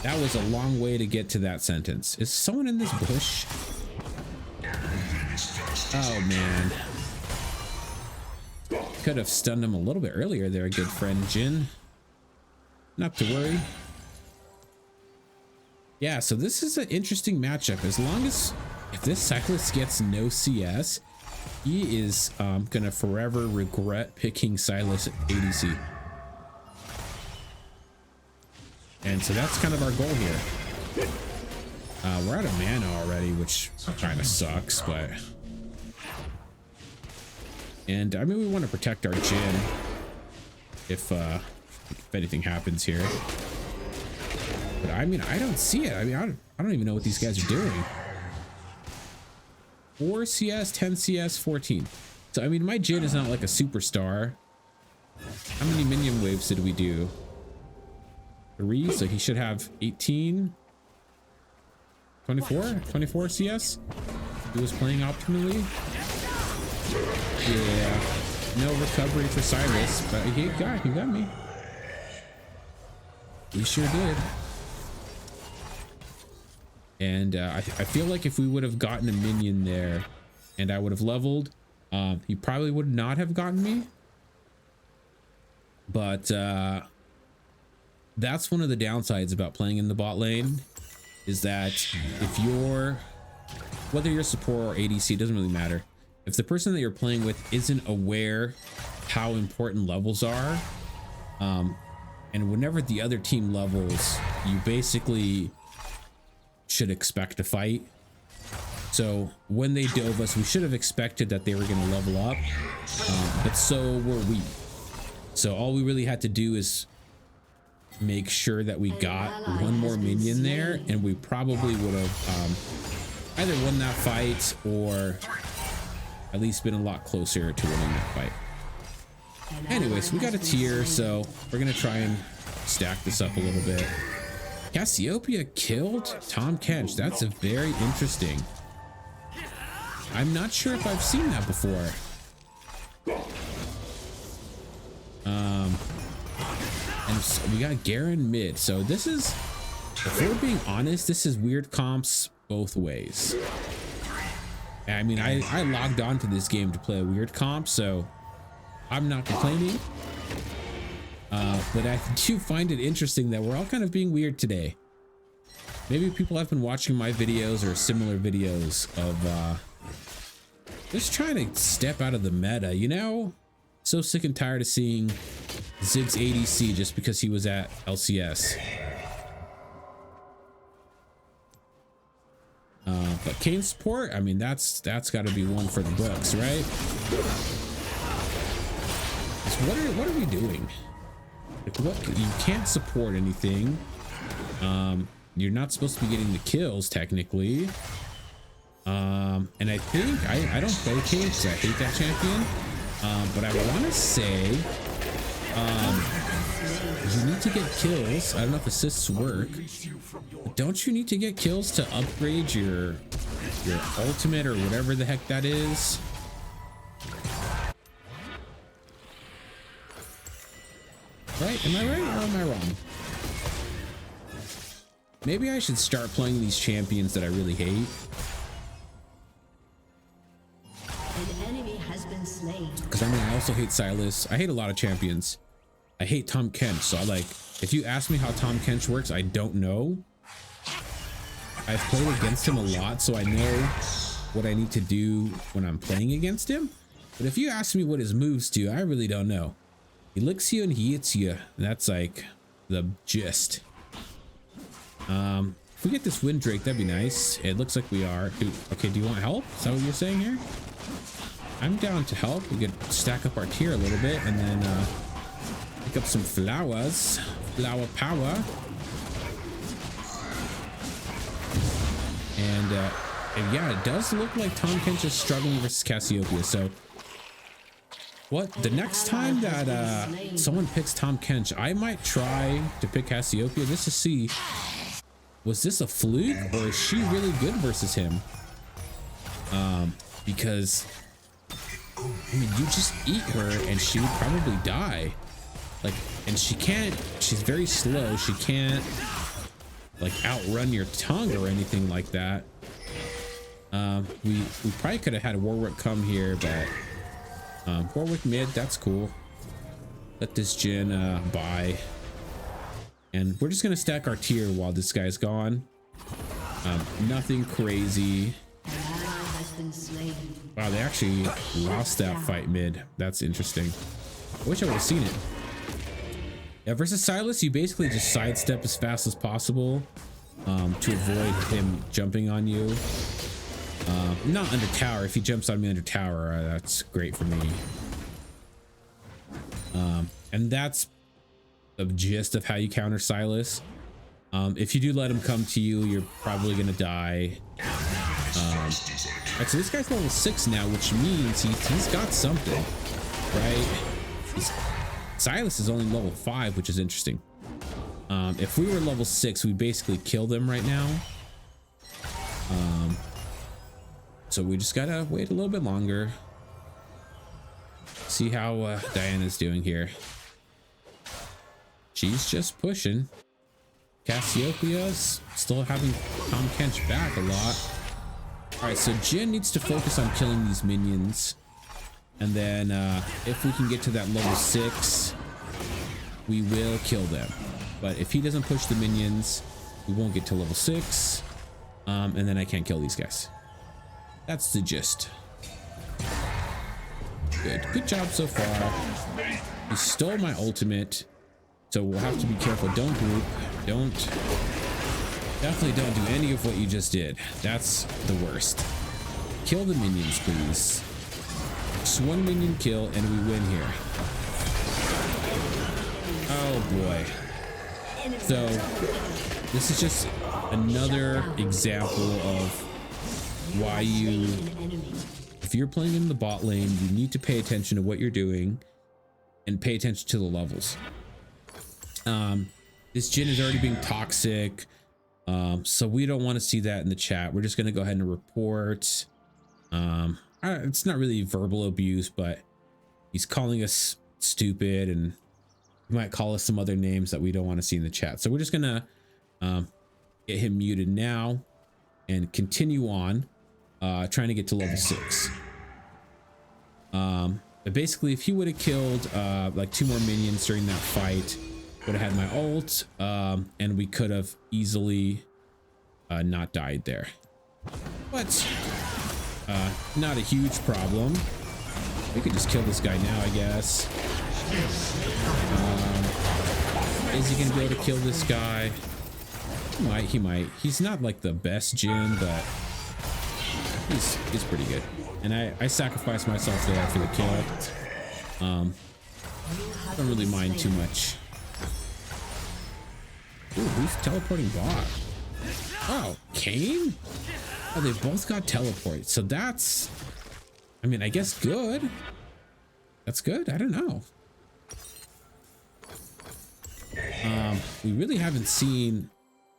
That was a long way to get to that sentence. Is someone in this bush? Oh man. Could have stunned him a little bit earlier there, good friend Jin. Not to worry. Yeah, so this is an interesting matchup. As long as if this Cyclist gets no CS, he is gonna forever regret picking Silas at ADC. And so that's kind of our goal here. We're out of mana already, which kind of sucks, but... And I mean, we want to protect our Jin if anything happens here. But I mean, I don't see it. I mean, I don't even know what these guys are doing. 4 CS, 10 CS, 14. So I mean, my Jin is not like a superstar. How many minion waves did we do? 3, so he should have 18, 24 CS. He was playing optimally. Yeah, no recovery for Silas, but he got me. He sure did. And I feel like if we would have gotten a minion there and I would have leveled, he probably would not have gotten me. But that's one of the downsides about playing in the bot lane, is that if you're, whether you're support or ADC, it doesn't really matter. If the person that you're playing with isn't aware how important levels are. And whenever the other team levels, you basically should expect to fight. So when they dove us, we should have expected that they were going to level up, but so were we. So all we really had to do is make sure that we got one more minion there, and we probably would have either won that fight or at least been a lot closer to winning that fight. Anyways, we got a tier, so we're gonna try and stack this up a little bit. Cassiopeia killed Tom Kench. That's a very interesting. I'm not sure if I've seen that before. And so we got Garen mid. So this is, if we're being honest, this is weird comps both ways. I mean, I logged on to this game to play a weird comp, so I'm not complaining. But I do find it interesting that we're all kind of being weird today. Maybe people have been watching my videos or similar videos of just trying to step out of the meta, you know? So sick and tired of seeing Ziggs ADC just because he was at LCS. But Kayn support, I mean, that's got to be one for the books, right? So what are we doing? Like, what, you can't support anything. You're not supposed to be getting the kills technically. And I think I don't play Kayn because I hate that champion. But I want to say you need to get kills. I don't know if assists work, but don't you need to get kills to upgrade your ultimate or whatever the heck that is? Right? Am I right or am I wrong? Maybe I should start playing these champions that I really hate. An enemy has been slain. Because I mean, I also hate Silas. I hate a lot of champions. I hate Tom Kench. So I like, if you ask me how Tom Kench works, I don't know. I've played against him a lot, so I know what I need to do when I'm playing against him. But if you ask me what his moves do, I really don't know. He licks you and he hits you. That's like the gist. If we get this Windrake, that'd be nice. It looks like we are. Okay, do you want help? Is that what you're saying here? I'm down to help. We could stack up our tier a little bit and then pick up some flowers. Flower power. And yeah, it does look like Tom Kench is struggling versus Cassiopeia. So what, the next time that someone picks Tom Kench, I might try to pick Cassiopeia just to see, was this a fluke or is she really good versus him? Because I mean, you just eat her and she would probably die. Like, and she can't, she's very slow. She can't like outrun your tongue or anything like that. We probably could have had Warwick come here, but Warwick mid, that's cool. Let this Jhin buy. And we're just gonna stack our tier while this guy's gone. Nothing crazy. Wow, they actually lost that fight mid. That's interesting. I wish I would have seen it. Yeah, versus Silas, you basically just sidestep as fast as possible to avoid him jumping on you. Not under tower. If he jumps on me under tower, that's great for me. And that's the gist of how you counter Silas. If you do let him come to you, you're probably gonna die. Right, so this guy's level 6 now, which means he's got something, right? Silas is only level 5, which is interesting. If we were level 6, we'd basically kill them right now. So we just gotta wait a little bit longer. See how Diana's doing here. She's just pushing. Cassiopeia's still having Tom Kench back a lot. All right, so Jhin needs to focus on killing these minions. And then if we can get to that level 6, we will kill them. But if he doesn't push the minions, we won't get to level 6. And then I can't kill these guys. That's the gist. Good job so far. He stole my ultimate, so we'll have to be careful. Don't group. Definitely don't do any of what you just did. That's the worst. Kill the minions, please. Just one minion kill and we win here. Oh boy. So this is just another example of why if you're playing in the bot lane, you need to pay attention to what you're doing and pay attention to the levels. This Jhin is already being toxic, so we don't want to see that in the chat. We're just going to go ahead and report. It's not really verbal abuse, but he's calling us stupid, and he might call us some other names that we don't want to see in the chat. So we're just going to get him muted now and continue on trying to get to level 6. But basically, if he would have killed like 2 more minions during that fight, would have had my ult, and we could have easily not died there. But not a huge problem. We could just kill this guy now, I guess. Is he gonna be able to kill this guy? He might. He's not like the best Jhin, but he's pretty good. And I sacrificed myself there for the kill. Don't really mind too much. Ooh, who's teleporting bot? Oh, Kane? Oh, they both got teleport. So that's, I mean, I guess good. That's good. I don't know. We really haven't seen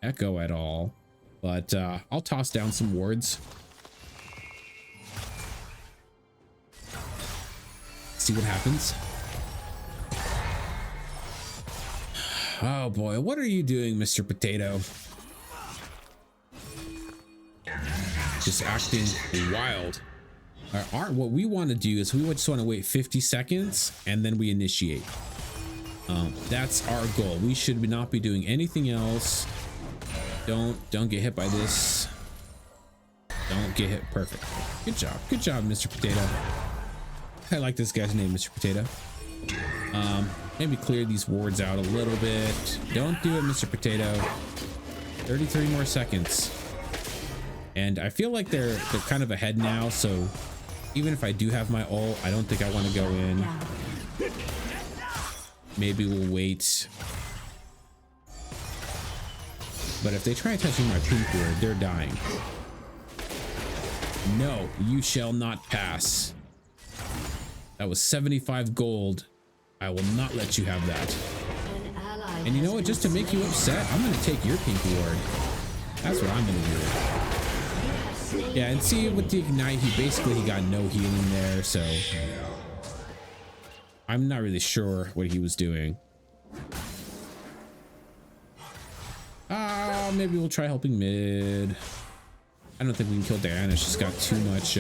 Echo at all, but I'll toss down some wards. See what happens. Oh boy, what are you doing, Mr. Potato? Just acting wild. What we want to do is we just want to wait 50 seconds and then we initiate. That's our goal. We should not be doing anything else. Don't get hit by this. Don't get hit. Perfect. Good job, Mr. Potato. I like this guy's name, Mr. Potato. Maybe clear these wards out a little bit. Don't do it, Mr. Potato. 33 more seconds. And I feel like they're kind of ahead now, so even if I do have my ult, I don't think I want to go in. Maybe we'll wait. But if they try touching my pink ward, they're dying. No, you shall not pass. That was 75 gold. I will not let you have that. And you know what? Just to make you upset, I'm going to take your pink ward. That's what I'm going to do. Yeah, and see, with the ignite, he got no healing there, so I'm not really sure what he was doing. Maybe we'll try helping mid. I don't think we can kill Diana. She's got too much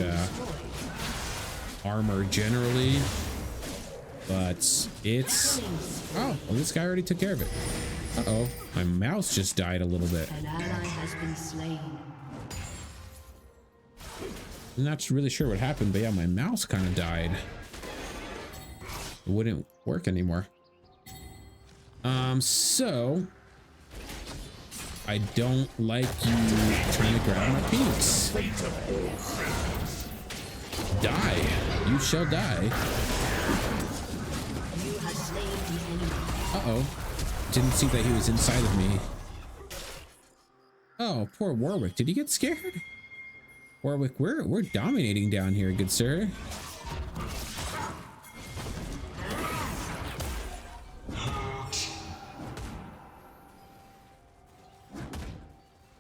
armor generally. But it's... Oh, well, this guy already took care of it. Uh-oh, my mouse just died a little bit. An ally has been slain. I'm not really sure what happened, but yeah, my mouse kind of died. It wouldn't work anymore. So I don't like you trying to grab my pinks. Die. You shall die. Uh-oh. Didn't see that he was inside of me. Oh, poor Warwick. Did he get scared? Warwick, we're dominating down here, good sir.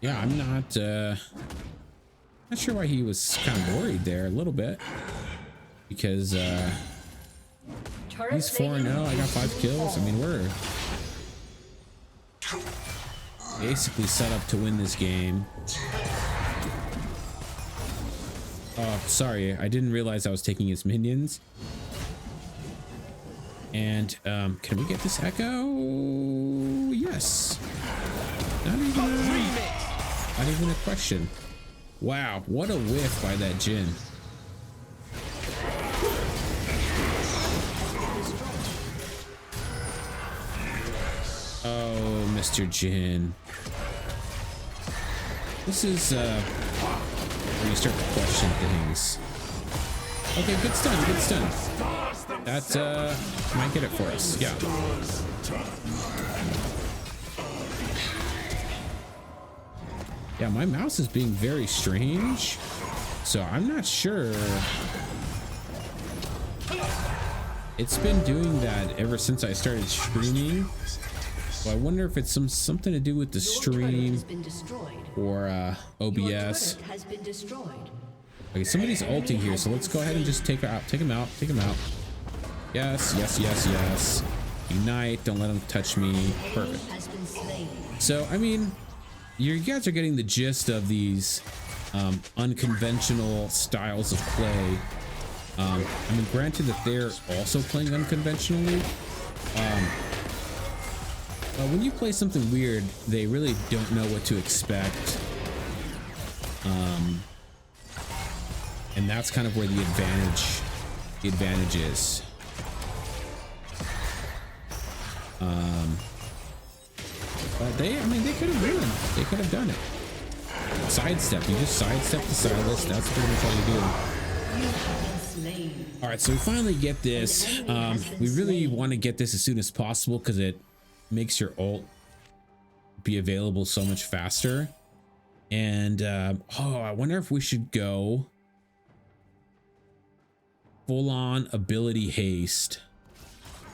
Yeah, I'm not sure why he was kind of worried there a little bit. Because he's 4-0, I got 5 kills. I mean, we're basically set up to win this game. Oh, sorry, I didn't realize I was taking his minions. And can we get this echo? Yes. Not even a question. Wow, what a whiff by that Jhin. Mr. Jin. This is where you start to question things. Okay, good stun, good stun. That might get it for us. Yeah. Yeah, my mouse is being very strange, so I'm not sure. It's been doing that ever since I started streaming. So I wonder if it's something to do with the stream or OBS. Okay, somebody's ulting here, so let's go ahead and just take her out. Take him out. Take him out. Yes, yes, yes, yes. Ignite. Don't let him touch me. Perfect. So, I mean, you guys are getting the gist of these unconventional styles of play. I mean, granted that they're also playing unconventionally. When you play something weird, they really don't know what to expect. And that's kind of where the advantage is. But I mean, they could have won. They could have done it. Sidestep. You just sidestep the Silas. That's pretty much all you do. All right, so we finally get this. We really want to get this as soon as possible because it makes your ult be available so much faster. And I wonder if we should go full-on ability haste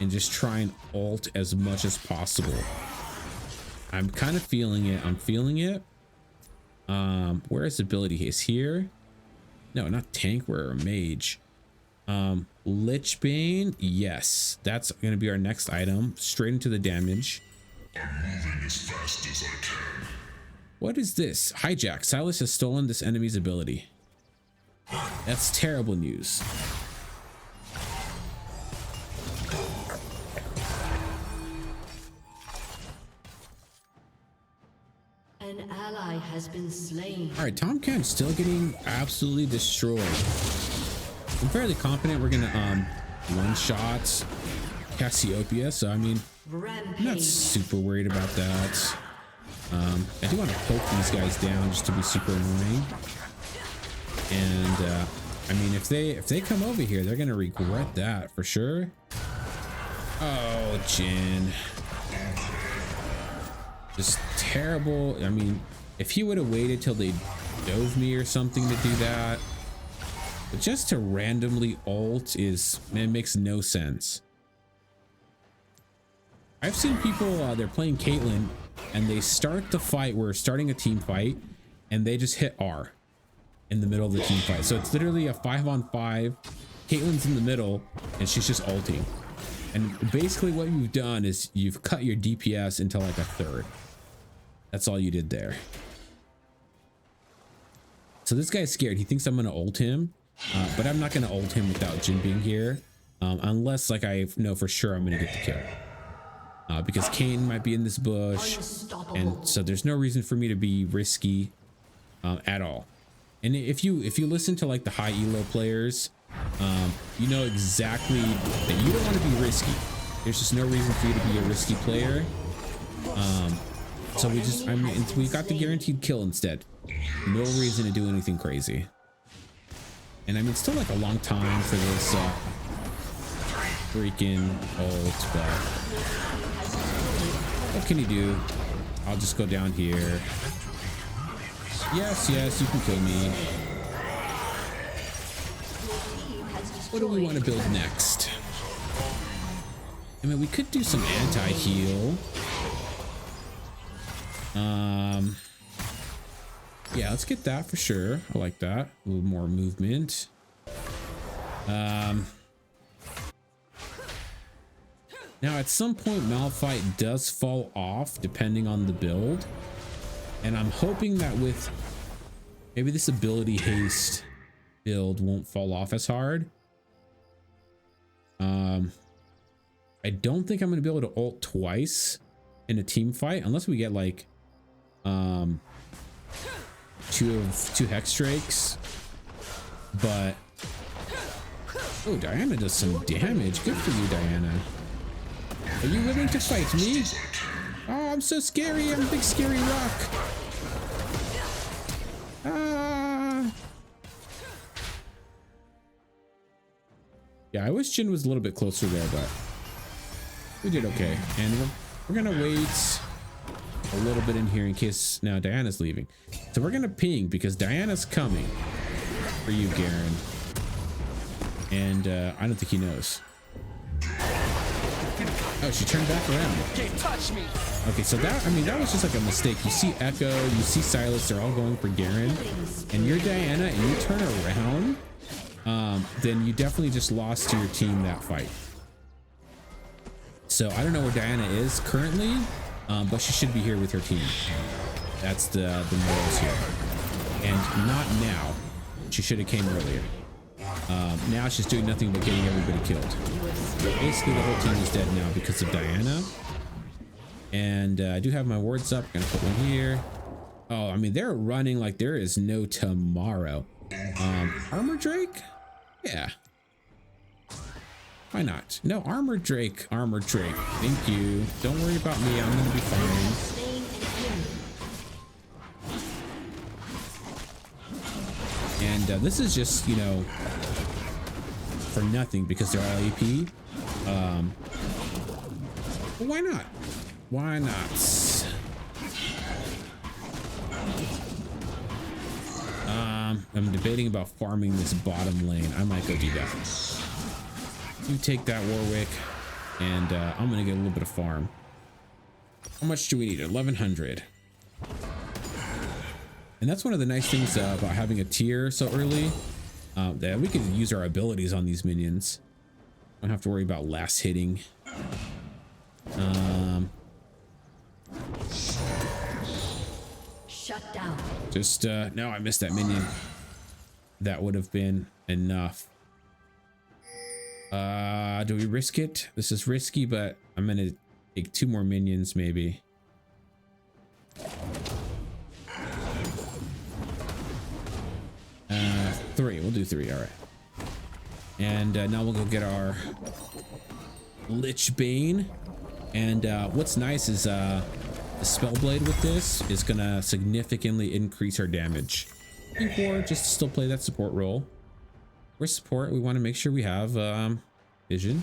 and just try and ult as much as possible. I'm kind of feeling it. I'm feeling it. Where is ability haste? Here? No, not tank. We're a mage. Lichbane. Yes, that's going to be our next item. Straight into the damage. I'm moving as fast as I can. What is this? Hijack. Silas has stolen this enemy's ability. That's terrible news. An ally has been slain. All right, Tomcat still getting absolutely destroyed. I'm fairly confident we're gonna one-shot Cassiopeia, so I mean, I'm not super worried about that. I do want to poke these guys down just to be super annoying. And I mean, if they come over here, they're gonna regret that for sure. Oh, Jin. Just terrible. I mean, if he would have waited till they dove me or something to do that, but just to randomly ult man, makes no sense. I've seen people, they're playing Caitlyn and they start the fight, we're starting a team fight, and they just hit R in the middle of the team fight. So it's literally a 5-on-5. Caitlyn's in the middle and she's just ulting. And basically what you've done is you've cut your DPS into like a third. That's all you did there. So this guy's scared. He thinks I'm gonna ult him, but I'm not gonna ult him without Jin being here, unless like I know for sure I'm gonna get the kill. Because Kayn might be in this bush, and so there's no reason for me to be risky at all. And if you listen to like the high elo players, you know exactly that you don't want to be risky. There's just no reason for you to be a risky player. So we got the guaranteed kill instead. No reason to do anything crazy. And I mean, it's still like a long time for this freaking ult, but what can you do? I'll just go down here. Yes, yes, you can kill me. What do we want to build next? I mean, we could do some anti-heal. Yeah, let's get that for sure. I like that. A little more movement. Now at some point Malphite does fall off depending on the build, and I'm hoping that with maybe this ability haste build won't fall off as hard. I don't think I'm gonna be able to ult twice in a team fight unless we get like two hex drakes, but oh, Diana does some damage. Good for you, Diana. Are you willing to fight me? Oh, I'm so scary. I'm a big scary rock. Ah. Yeah, I wish Jin was a little bit closer there, but we did okay. And we're gonna wait a little bit in here in case now Diana's leaving. So we're gonna ping because Diana's coming for you, Garen. And I don't think he knows. Oh, she turned back around. Can't touch me. Okay, so that, I mean, that was just like a mistake. You see Echo, you see Silas, they're all going for Garen, and you're Diana, and you turn around, then you definitely just lost to your team that fight. So I don't know where Diana is currently, but she should be here with her team. That's the morals here. And not now. She should have came earlier. Now she's doing nothing but getting everybody killed. Basically, the whole team is dead now because of Diana. And I do have my wards up. Gonna put one here. Oh, I mean, they're running like there is no tomorrow. Armor Drake? Yeah. Why not? No, Armor Drake. Armor Drake. Thank you. Don't worry about me. I'm gonna be fine. And this is just, you know, for nothing because they're all AP. Well, why not? Why not? I'm debating about farming this bottom lane. I might go do that. You take that, Warwick, and I'm gonna get a little bit of farm. How much do we need? 1100. And that's one of the nice things about having a tier so early, that we can use our abilities on these minions. Don't have to worry about last hitting. Shut down. Just no, I missed that minion. That would have been enough. Do we risk it? This is risky, but I'm gonna take 2 more minions maybe. 3. We'll do 3. All right. And now we'll go get our Lich Bane. And what's nice is the Spellblade with this is gonna significantly increase our damage. Or just to still play that support role. We're support. We want to make sure we have vision.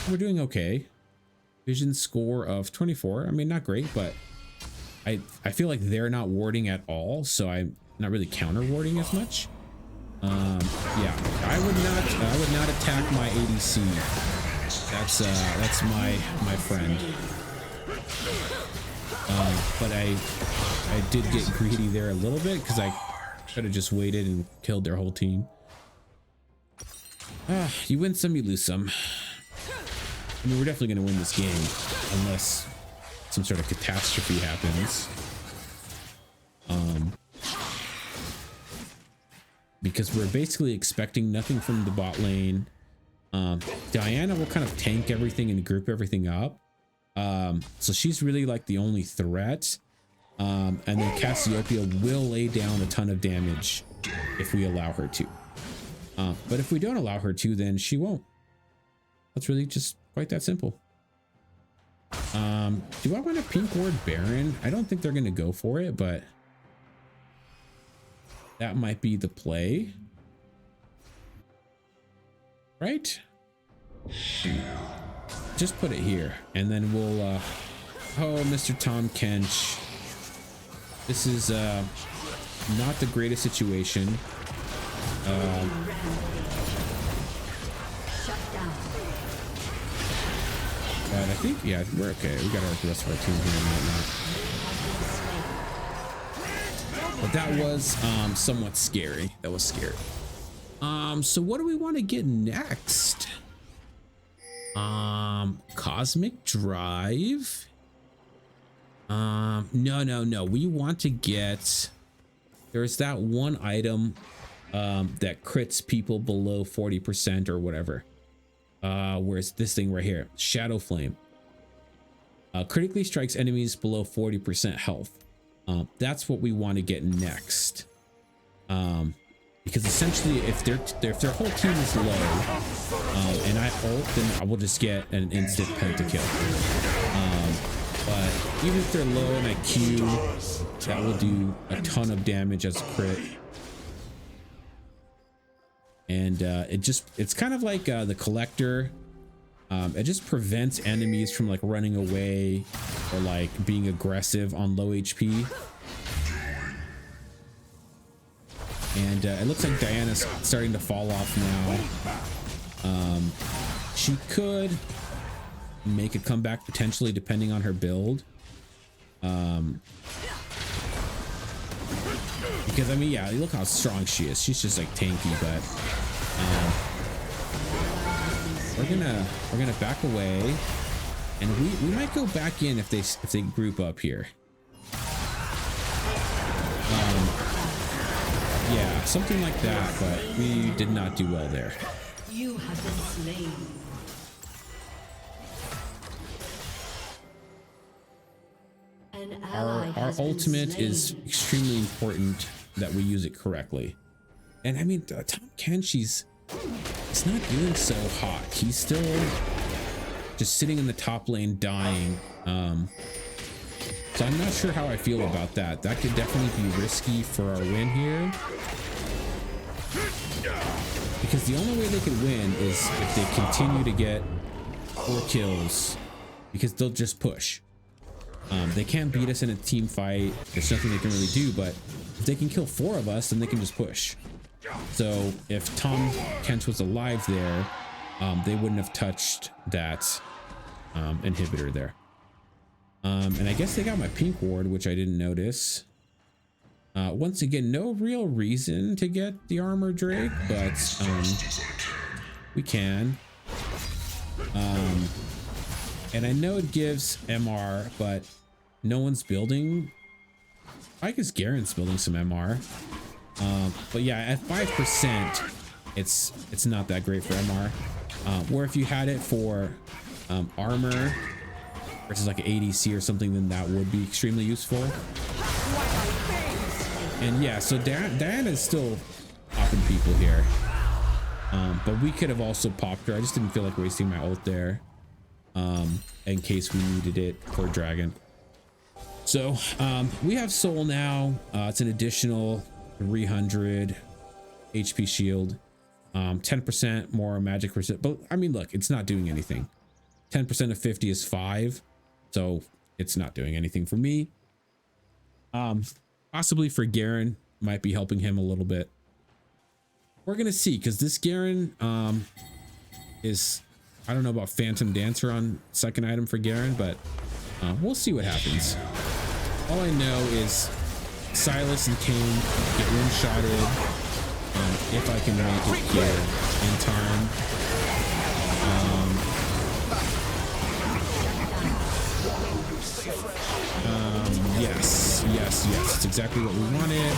We're doing okay. Vision score of 24. I mean, not great, but I feel like they're not warding at all, so I'm not really counter warding as much. Yeah, I would not attack my ADC. That's my friend. But I did get greedy there a little bit because I could have just waited and killed their whole team. You win some, you lose some. I mean, we're definitely going to win this game unless some sort of catastrophe happens. Because we're basically expecting nothing from the bot lane. Diana will kind of tank everything and group everything up. So she's really like the only threat. And then Cassiopeia will lay down a ton of damage if we allow her to. But if we don't allow her to, then she won't. That's really just quite that simple. Do I want a pink ward Baron? I don't think they're going to go for it, but that might be the play. Right? Just put it here, and then we'll oh, Mr. Tom Kench. This is not the greatest situation. But I think, yeah, we're okay. We got the rest of our team here and whatnot. But that was somewhat scary. That was scary. So what do we want to get next? Cosmic Drive. No. We want to get, there's that one item that crits people below 40% or whatever. Where's this thing right here? Shadow Flame. Critically strikes enemies below 40% health. That's what we want to get next. Because essentially, if their whole team is low, and I ult, then I will just get an instant pentakill. But even if they're low in IQ, that will do a ton of damage as a crit. And it's kind of like the collector. It just prevents enemies from like running away or like being aggressive on low HP. And it looks like Diana's starting to fall off now. She could make a comeback potentially depending on her build. Because I mean, yeah, look how strong she is. She's just like tanky, but we're gonna back away, and we might go back in if they group up here. Yeah, something like that, but we did not do well there. You have been slain. An ally Our has been ultimate slain. is extremely important that we use it correctly. And I mean, Tom Kenchi's not doing so hot. He's still just sitting in the top lane dying. So I'm not sure how I feel about that. That could definitely be risky for our win here. Because the only way they could win is if they continue to get 4 kills, because they'll just push. They can't beat us in a team fight. There's nothing they can really do, but if they can kill 4 of us, then they can just push. So if Tom Kench was alive there, they wouldn't have touched that inhibitor there. And I guess they got my pink ward, which I didn't notice. Once again, no real reason to get the armor Drake, but we can. And I know it gives MR, but no one's building. I guess Garen's building some MR. But yeah, at 5%, it's not that great for MR. Where if you had it for armor versus like an ADC or something, then that would be extremely useful. And yeah, so Diana is still popping people here. But we could have also popped her. I just didn't feel like wasting my ult there in case we needed it for Dragon. So we have Soul now. It's an additional 300 HP shield, 10% more magic resist. But I mean, look, it's not doing anything. 10% of 50 is 5, so it's not doing anything for me. Possibly for Garen, might be helping him a little bit. We're gonna see, because this Garen is, I don't know about Phantom Dancer on second item for Garen, but we'll see what happens. All I know is Silas and Kane get one-shotted if I can make it here in time. Yes, it's exactly what we wanted.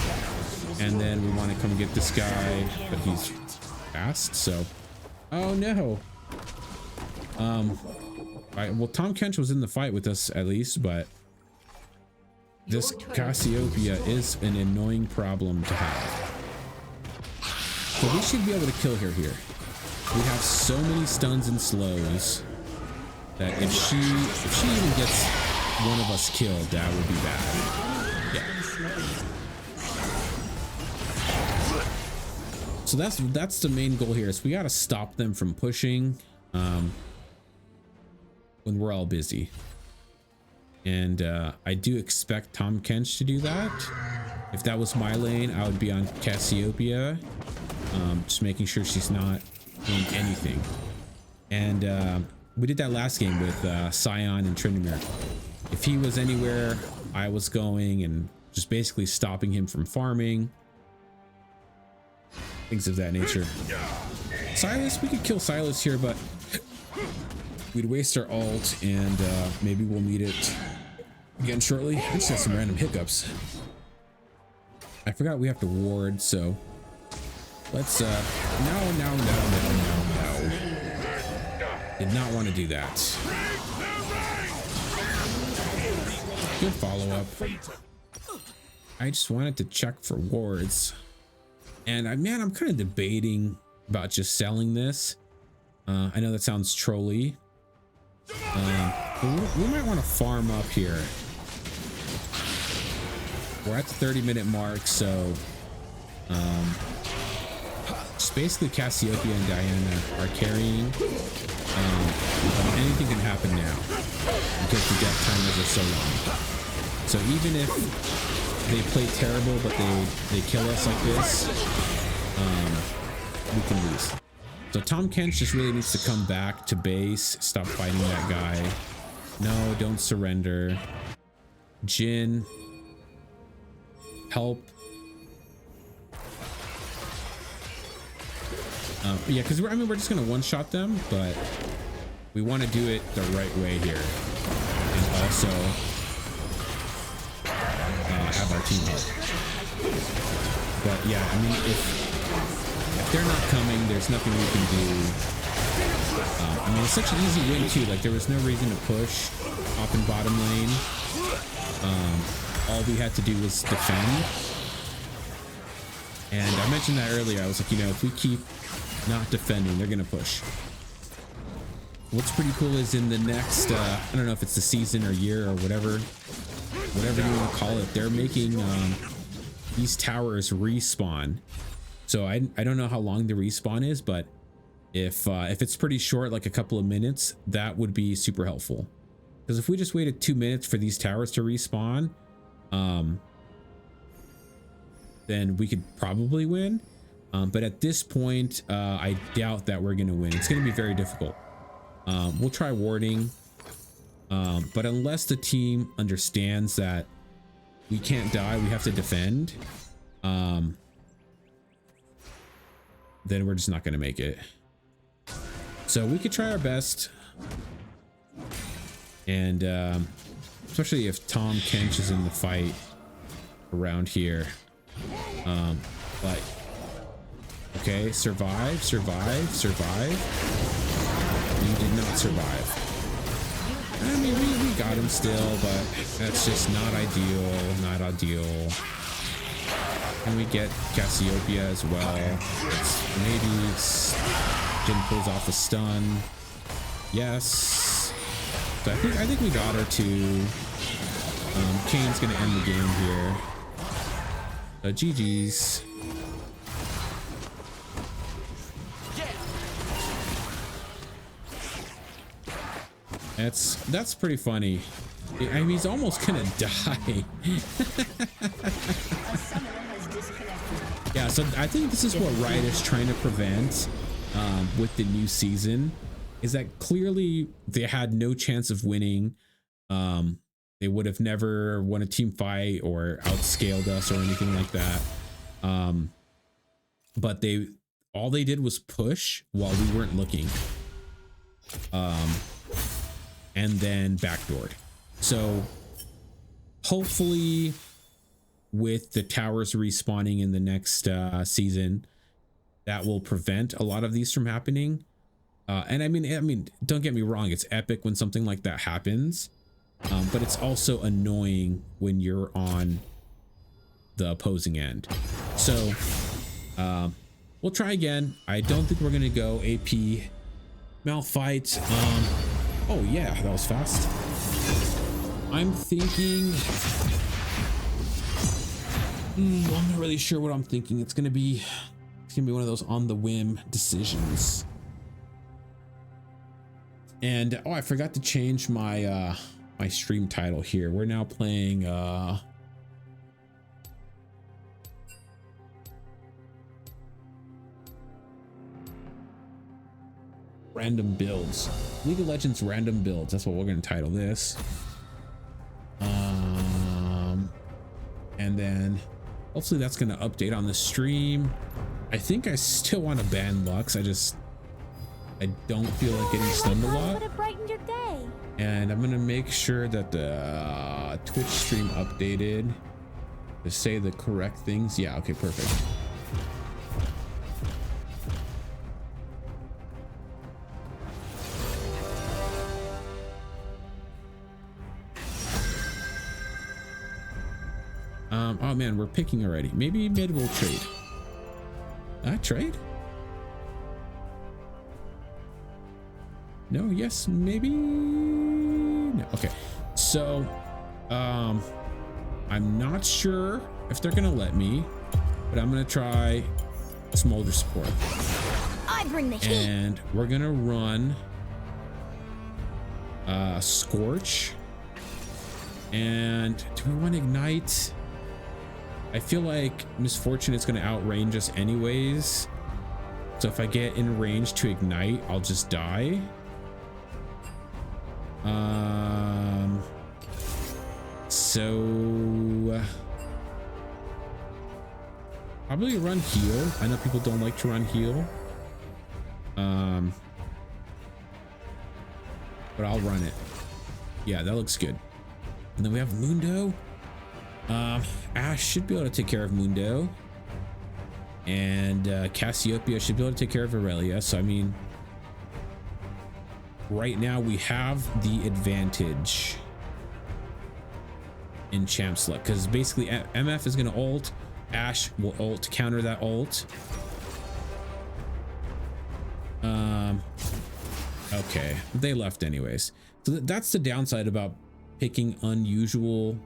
And then we want to come get this guy, but he's fast, so oh no. Well, Tom Kench was in the fight with us at least, but this Cassiopeia is an annoying problem to have. So we should be able to kill her here. We have so many stuns and slows that if she even gets one of us killed, that would be bad. Yeah. So that's the main goal here. Is we got to stop them from pushing when we're all busy. And I do expect Tom Kench to do that. If that was my lane, I would be on Cassiopeia, just making sure she's not doing anything. And we did that last game with Scion and Tryndamere. If he was anywhere, I was going and just basically stopping him from farming. Things of that nature. Silas, we could kill Silas here, but we'd waste our ult, and maybe we'll need it again shortly. I just had some random hiccups. I forgot we have to ward, so let's no. Did not want to do that. Good follow-up. I just wanted to check for wards. And man, I'm kind of debating about just selling this. I know that sounds trolly. But we might want to farm up here we're at the 30-minute mark, so just basically Cassiopeia and Diana are carrying. But anything can happen now because the death timers are so long. So even if they play terrible, but they kill us like this, we can lose. So Tom Kench just really needs to come back to base, stop fighting that guy. No, don't surrender. Jin, help. Yeah, because we're just gonna one-shot them, but we want to do it the right way here, and also have our team help. But yeah, I mean, if they're not coming, there's nothing we can do. I mean, it's such an easy win too. Like there was no reason to push top and bottom lane. All we had to do was defend. And I mentioned that earlier. I was like, you know, if we keep not defending, they're gonna push. What's pretty cool is in the next, I don't know if it's the season or year or whatever you want to call it, they're making these towers respawn. So I don't know how long the respawn is, but if it's pretty short, like a couple of minutes, that would be super helpful. Because if we just waited 2 minutes for these towers to respawn, then we could probably win. But at this point, I doubt that we're gonna win. It's gonna be very difficult. We'll try warding, but unless the team understands that we can't die, we have to defend, then we're just not gonna make it. So we could try our best, and especially if Tom Kench is in the fight around here. But okay, survive. You did not survive. I mean, we got him still, but that's just not ideal. And we get Cassiopeia as well. Maybe Jin pulls off a stun. Yes. So I think we got her too. Kane's gonna end the game here. GG's. That's pretty funny. I mean, he's almost gonna die. Yeah, so I think this is what Riot is trying to prevent with the new season, is that clearly they had no chance of winning. They would have never won a team fight or outscaled us or anything like that. But all they did was push while we weren't looking. And then backdoored. So hopefully with the towers respawning in the next season, that will prevent a lot of these from happening. And I mean, don't get me wrong, it's epic when something like that happens, but it's also annoying when you're on the opposing end. So we'll try again. I don't think we're gonna go AP Malphite. Oh yeah, that was fast. I'm thinking, I'm not really sure what I'm thinking. It's gonna be one of those on the whim decisions. And oh, I forgot to change my my stream title here. We're now playing random builds. League of Legends random builds. That's what we're going to title this. And then hopefully that's going to update on the stream. I think I still want to ban Lux. I don't feel like getting stunned a lot. And I'm going to make sure that the Twitch stream updated to say the correct things. Yeah, okay, perfect. Oh man, we're picking already. Maybe mid will trade. Trade? No, yes, maybe. No, okay. So, I I'm not sure if they're gonna let me, but I'm gonna try Smolder Support. I bring the heat. And we're gonna run Scorch. And do we want Ignite? I feel like Misfortune is gonna outrange us anyways. So if I get in range to Ignite, I'll just die. So probably run heal. I know people don't like to run heal. But I'll run it. Yeah, that looks good. And then we have Mundo. Ash should be able to take care of Mundo. And Cassiopeia should be able to take care of Aurelia. So I mean, right now we have the advantage in champ select, because basically MF is going to ult, Ash will ult to counter that ult. Okay, they left anyways. So that's the downside about picking unusual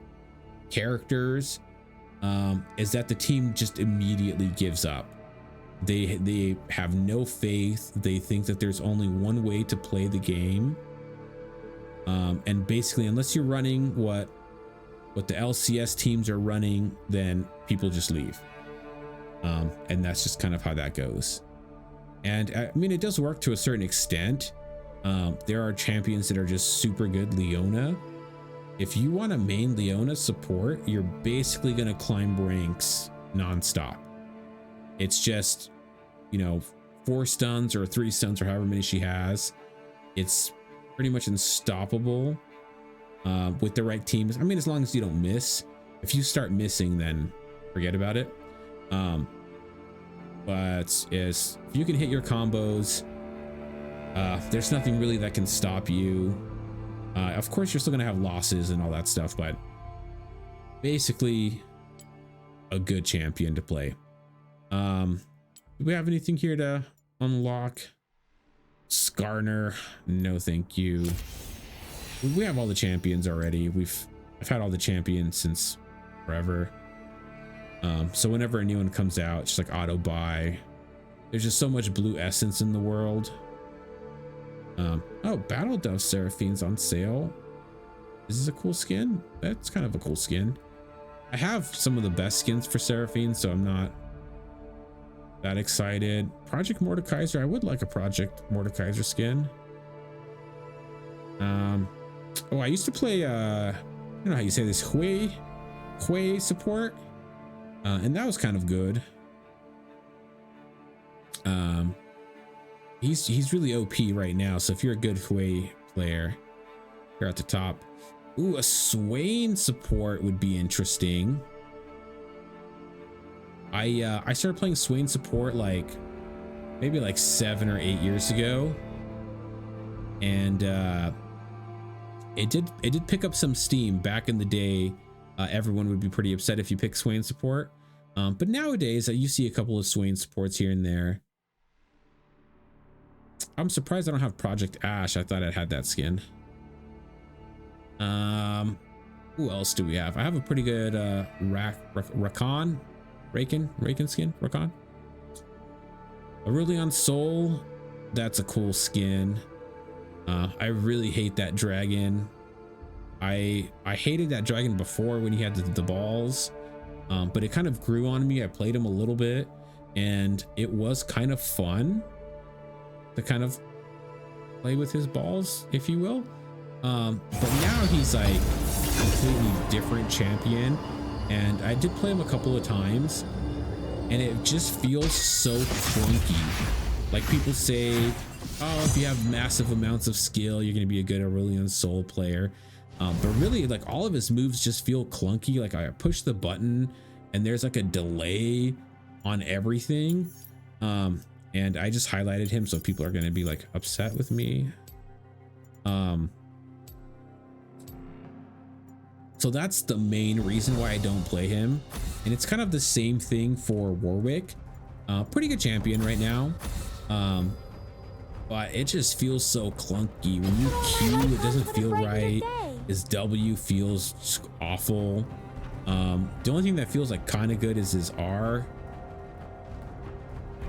characters, is that the team just immediately gives up. They have no faith. They think that there's only one way to play the game, and basically unless you're running what the LCS teams are running, then people just leave, and that's just kind of how that goes. And I mean, it does work to a certain extent. There are champions that are just super good. Leona, if you want to main Leona support, you're basically going to climb ranks nonstop. It's just, you know, 4 stuns or 3 stuns or however many she has. It's pretty much unstoppable with the right teams. I mean, as long as you don't miss. If you start missing, then forget about it. But if you can hit your combos, there's nothing really that can stop you. Of course, you're still going to have losses and all that stuff, but basically a good champion to play. Do we have anything here to unlock? Skarner, no thank you. We have all the champions already. I've had all the champions since forever. So whenever a new one comes out, it's just like auto buy. There's just so much blue essence in the world. Oh, Battle Dove Seraphine's on sale. Is this a cool skin? That's kind of a cool skin. I have some of the best skins for Seraphine, so I'm not that excited. Project Mordekaiser, I would like a Project Mordekaiser skin. Oh, I used to play I don't know how you say this, Hui support, and that was kind of good. He's really OP right now, so if you're a good Hui player, you're at the top. Ooh, a Swain support would be interesting. I started playing Swain support like maybe like 7 or 8 years ago, and it did pick up some steam back in the day. Everyone would be pretty upset if you pick Swain support, but nowadays you see a couple of Swain supports here and there. I'm surprised I don't have Project Ash. I thought I had that skin. Who else do we have? I have a pretty good Rakan skin. Rakan. Aurelion Soul, that's a cool skin. I really hate that dragon. I hated that dragon before when he had the balls, but it kind of grew on me. I played him a little bit, and it was kind of fun to kind of play with his balls, if you will. But now he's like a completely different champion, and I did play him a couple of times, and it just feels so clunky. Like people say, oh, if you have massive amounts of skill, you're gonna be a good Aurelion Soul player. But really, like, all of his moves just feel clunky. Like I push the button and there's like a delay on everything. And I just highlighted him, so people are gonna be like upset with me. So that's the main reason why I don't play him. And it's kind of the same thing for Warwick. Pretty good champion right now. But it just feels so clunky. When you Q, it doesn't feel right. His W feels awful. The only thing that feels like kind of good is his R.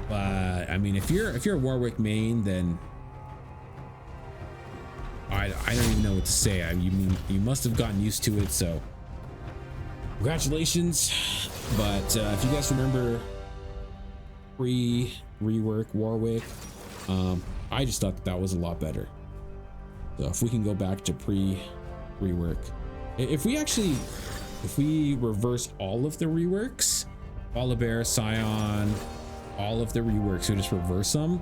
But I mean, if you're a Warwick main, then I don't even know what to say. You must have gotten used to it, so congratulations. But if you guys remember rework Warwick, I just thought that was a lot better. So if we can go back to rework, if we reverse all of the reworks, Volibear, Scion, all of the reworks, we just reverse them,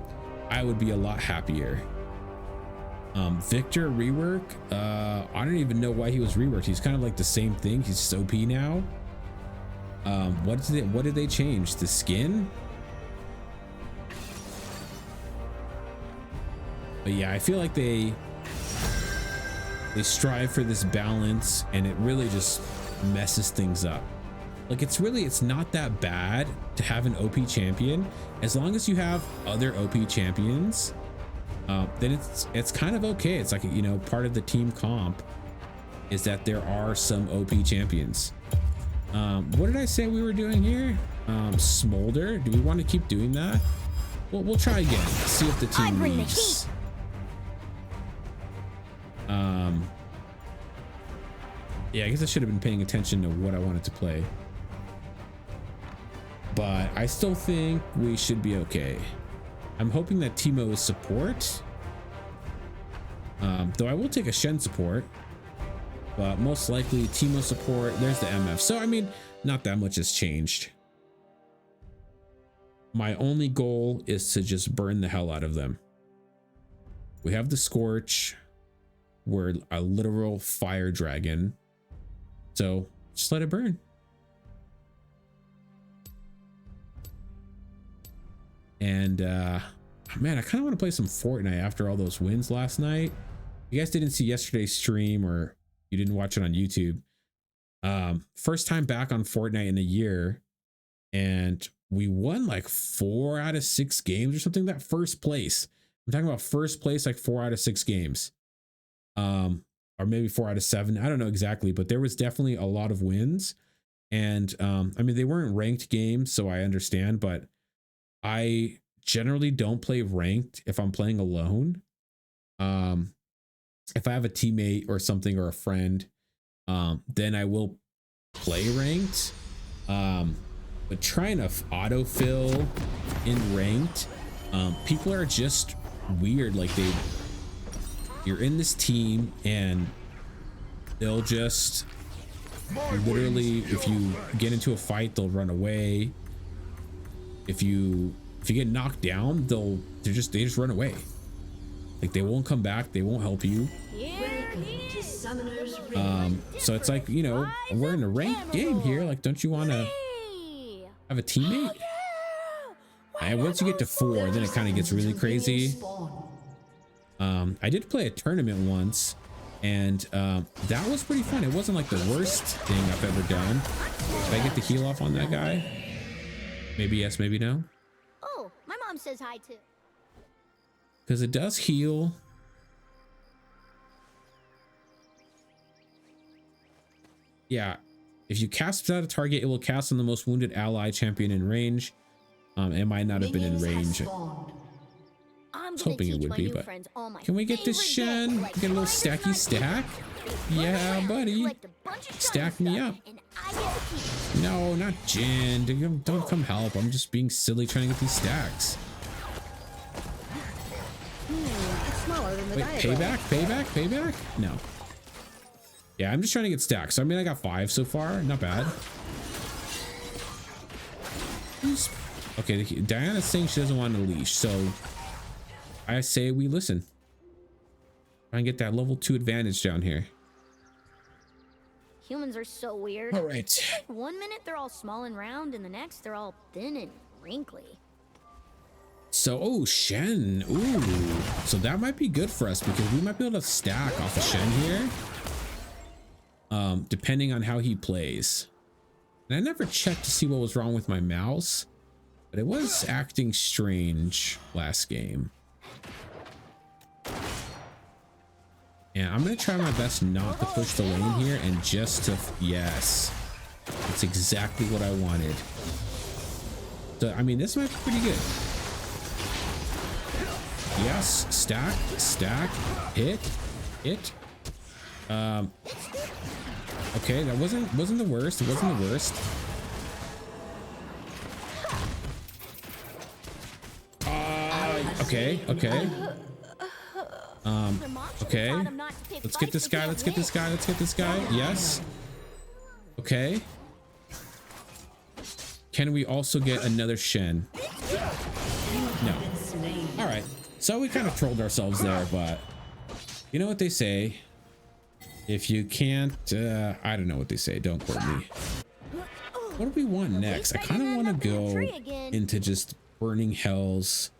I would be a lot happier. Victor rework, I don't even know why he was reworked. He's kind of like the same thing. He's just OP now. What did they change? The skin? But yeah, I feel like they strive for this balance, and it really just messes things up. Like it's not that bad to have an OP champion as long as you have other OP champions. Then it's kind of okay. It's like, you know, part of the team comp is that there are some OP champions. What did I say we were doing here? Smolder. Do we want to keep doing that? Well, we'll try again. See if the team leaves. Yeah, I guess I should have been paying attention to what I wanted to play. But I still think we should be okay. I'm hoping that Teemo is support. Though I will take a Shen support. But most likely Teemo support. There's the MF. So, I mean, not that much has changed. My only goal is to just burn the hell out of them. We have the Scorch. We're a literal fire dragon. So just let it burn. And man, I kind of want to play some Fortnite after all those wins last night. You guys didn't see yesterday's stream, or you didn't watch it on YouTube. First time back on Fortnite in a year, and we won like 4 out of 6 games or something. That first place. I'm talking about first place, like 4 out of 6 games. Or maybe 4 out of 7. I don't know exactly, but there was definitely a lot of wins. And I mean, they weren't ranked games, so I understand, but I generally don't play ranked if I'm playing alone. If I have a teammate or something, or a friend, then I will play ranked. But trying to autofill in ranked, people are just weird. Like you're in this team and they'll just literally, if you get into a fight, they'll run away. If you get knocked down, they just run away. Like they won't come back, they won't help you. So it's like, you know, we're in a ranked game here. Like, don't you want to have a teammate? And once you get to 4, then it kind of gets really crazy. I did play a tournament once, and that was pretty fun. It wasn't like the worst thing I've ever done. Did I get the heal off on that guy? Maybe yes, maybe no. Oh, my mom says hi too. Because it does heal. Yeah, if you cast without a target, it will cast on the most wounded ally champion in range. It might not have been in range. I was hoping it would be, but can we get this Shen? Get a little stacky stack? Yeah, buddy. Stack me up. No, not Jin. Don't come help. I'm just being silly trying to get these stacks. Wait, payback? No. Yeah, I'm just trying to get stacks. So, I mean, I got 5 so far. Not bad. Okay, Diana's saying she doesn't want a leash, so I say we listen. Try and get that level 2 advantage down here. Humans are so weird. All right. One minute they're all small and round, and the next they're all thin and wrinkly. So, oh, Shen. Ooh. So that might be good for us because we might be able to stack off of Shen here. Depending on how he plays. And I never checked to see what was wrong with my mouse, but it was acting strange last game. And I'm going to try my best not to push the lane here and just to, yes. That's exactly what I wanted. So, I mean, this might be pretty good. Yes, stack, hit. Okay, that wasn't the worst. It wasn't the worst. Okay. Okay. Let's get this guy. Let's get this guy. Yes. Okay. Can we also get another Shen? No. All right. So we kind of trolled ourselves there, but you know what they say. If you can't, I don't know what they say. Don't quote me. What do we want next? I kind of want to go into just burning hells.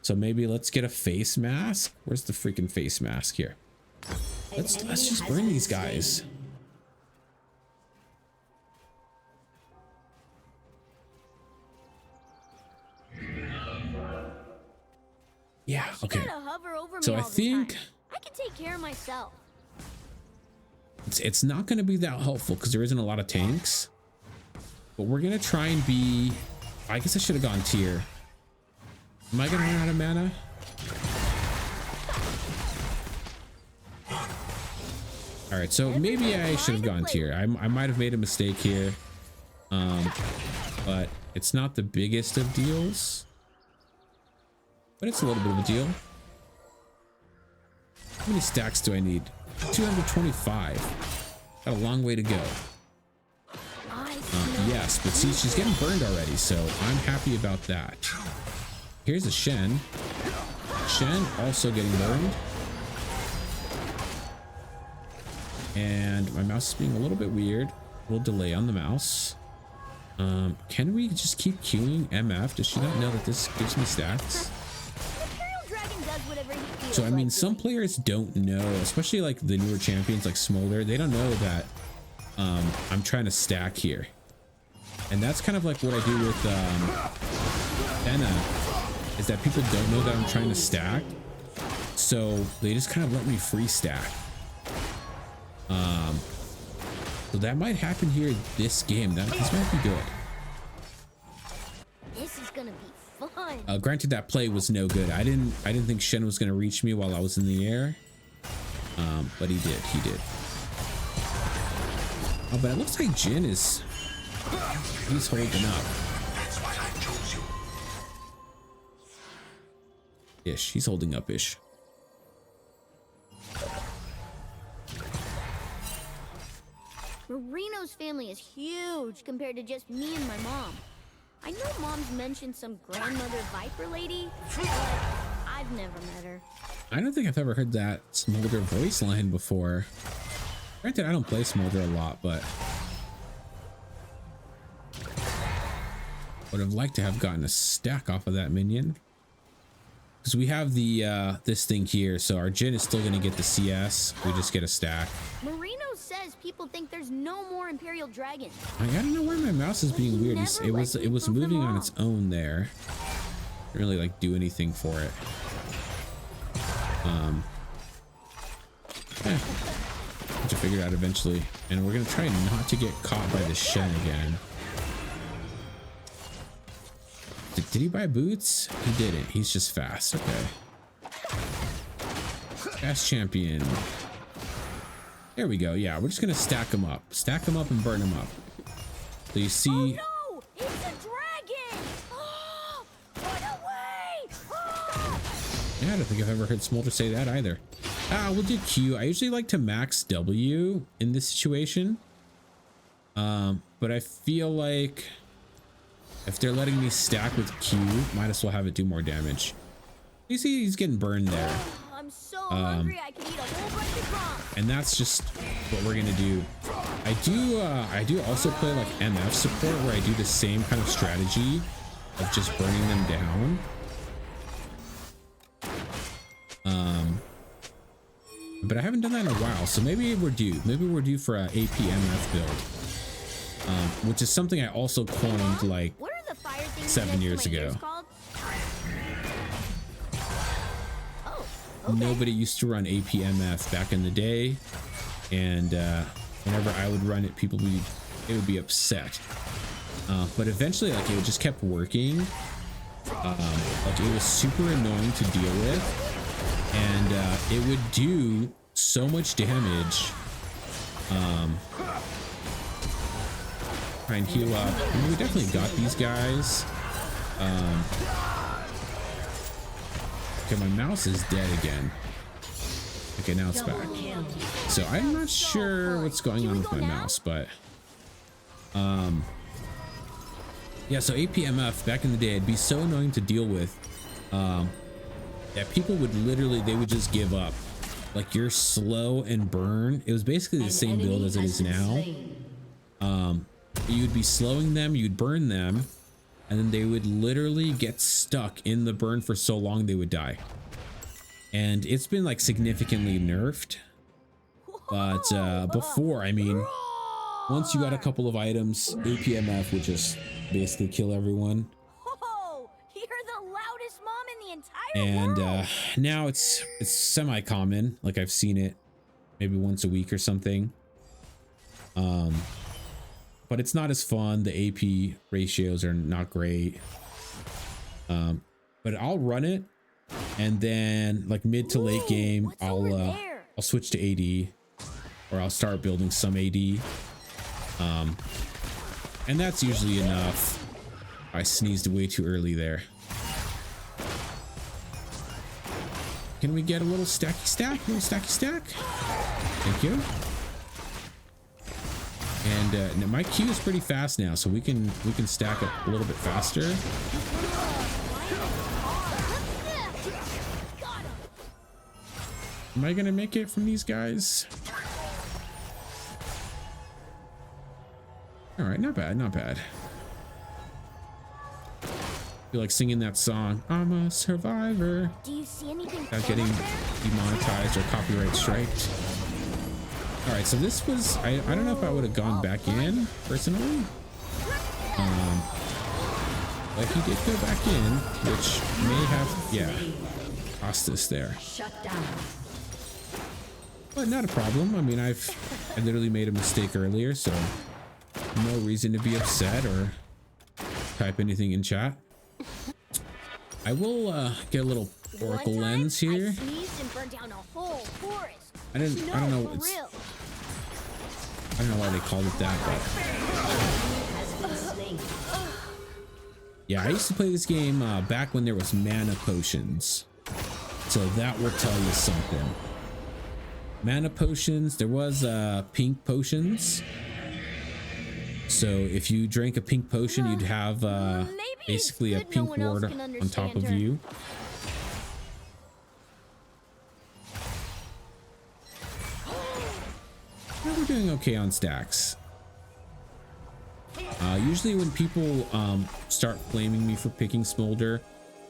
So maybe let's get a face mask. Where's the freaking face mask here? Let's just burn these guys. Yeah, okay. So I think I can take care of myself. It's not going to be that helpful because there isn't a lot of tanks. But we're going to try and be... I guess I should have gone tier. Am I going to run out of mana? All right, so maybe I should have gone tier. I might have made a mistake here. But it's not the biggest of deals. But it's a little bit of a deal. How many stacks do I need? 225. Got a long way to go. Yes, but see, she's getting burned already, so I'm happy about that. Here's a Shen. Shen also getting burned. And my mouse is being a little bit weird. A little delay on the mouse. Can we just keep queuing MF? Does she not know that this gives me stacks? So I mean, some players don't know, especially like the newer champions like Smolder, they don't know that I'm trying to stack here. And that's kind of like what I do with Benna, is that people don't know that I'm trying to stack. So they just kind of let me free stack. So that might happen here this game. This might be good. This is gonna be fun. Granted, that play was no good. I didn't think Shen was gonna reach me while I was in the air. But he did. Oh, but it looks like Jin he's holding up. He's holding up ish. Marino's family is huge compared to just me and my mom. I know Mom's mentioned some grandmother Viper lady, but I've never met her. I don't think I've ever heard that Smolder voice line before. Granted, I don't play Smolder a lot, but would have liked to have gotten a stack off of that minion. Because we have the this thing here, so our Jin is still going to get the CS. We just get a stack. Marino says people think there's no more Imperial Dragons. I don't know why my mouse is being weird. It was moving on its own there. Didn't really like do anything for it. Which I figured out eventually, and we're gonna try not to get caught by the Shen again. Did he buy boots? He didn't. He's just fast. Okay. Fast champion. There we go. Yeah, we're just gonna stack them up. Stack them up and burn them up. So you see. Oh no! It's a dragon! Oh, run away! Oh! Yeah, I don't think I've ever heard Smolder say that either. We'll do Q. I usually like to max W in this situation. But I feel like if they're letting me stack with Q, might as well have it do more damage. You see he's getting burned there. I'm so hungry I can eat a whole bunch of bombs. And that's just what we're gonna do. I do also play like MF support, where I do the same kind of strategy of just burning them down. But I haven't done that in a while, so maybe we're due. Maybe we're due for a AP MF build, which is something I also coined like 7 years ago. Okay. Nobody used to run APMF back in the day, and whenever I would run it, people would be it would be upset. But eventually, like, it just kept working. Like, it was super annoying to deal with, and it would do so much damage. Try and heal up. I mean, we definitely got these guys. Okay, my mouse is dead again. Okay, now it's back. So I'm not sure what's going on with my mouse, but yeah, so APMF back in the day, it'd be so annoying to deal with that people would literally, they would just give up. Like, you're slow and burn. It was basically the same build as it is now. You'd be slowing them, you'd burn them, and then they would literally get stuck in the burn for so long they would die. And it's been like significantly nerfed, but before, I mean, once you got a couple of items, APMF would just basically kill everyone. Whoa, you're the loudest mom in the entire world. And now it's semi-common. Like, I've seen it maybe once a week or something. But it's not as fun. The AP ratios are not great. But I'll run it, and then like mid to late game, I'll switch to AD, or I'll start building some AD. And that's usually enough. I sneezed way too early there. Can we get a little stacky stack? A little stacky stack? Thank you. And my queue is pretty fast now, so we can stack up a little bit faster. Am I gonna make it from these guys? All right, not bad, not bad. I feel like singing that song, I'm a survivor, Do you see anything without getting demonetized or copyright striked. All right, so this was, I don't know if I would have gone back in personally. But he did go back in, which may have, yeah, cost us there. Shut down. But not a problem. I mean, I literally made a mistake earlier, so no reason to be upset or type anything in chat. I will get a little oracle lens here. I sneezed and burned down a whole forest. I don't know. I don't know why they called it that, but yeah, I used to play this game back when there was mana potions, so that will tell you something. Mana potions. There was pink potions. So if you drank a pink potion, you'd have basically a pink ward on top of you. We're doing okay on stacks. Usually when people start blaming me for picking Smolder,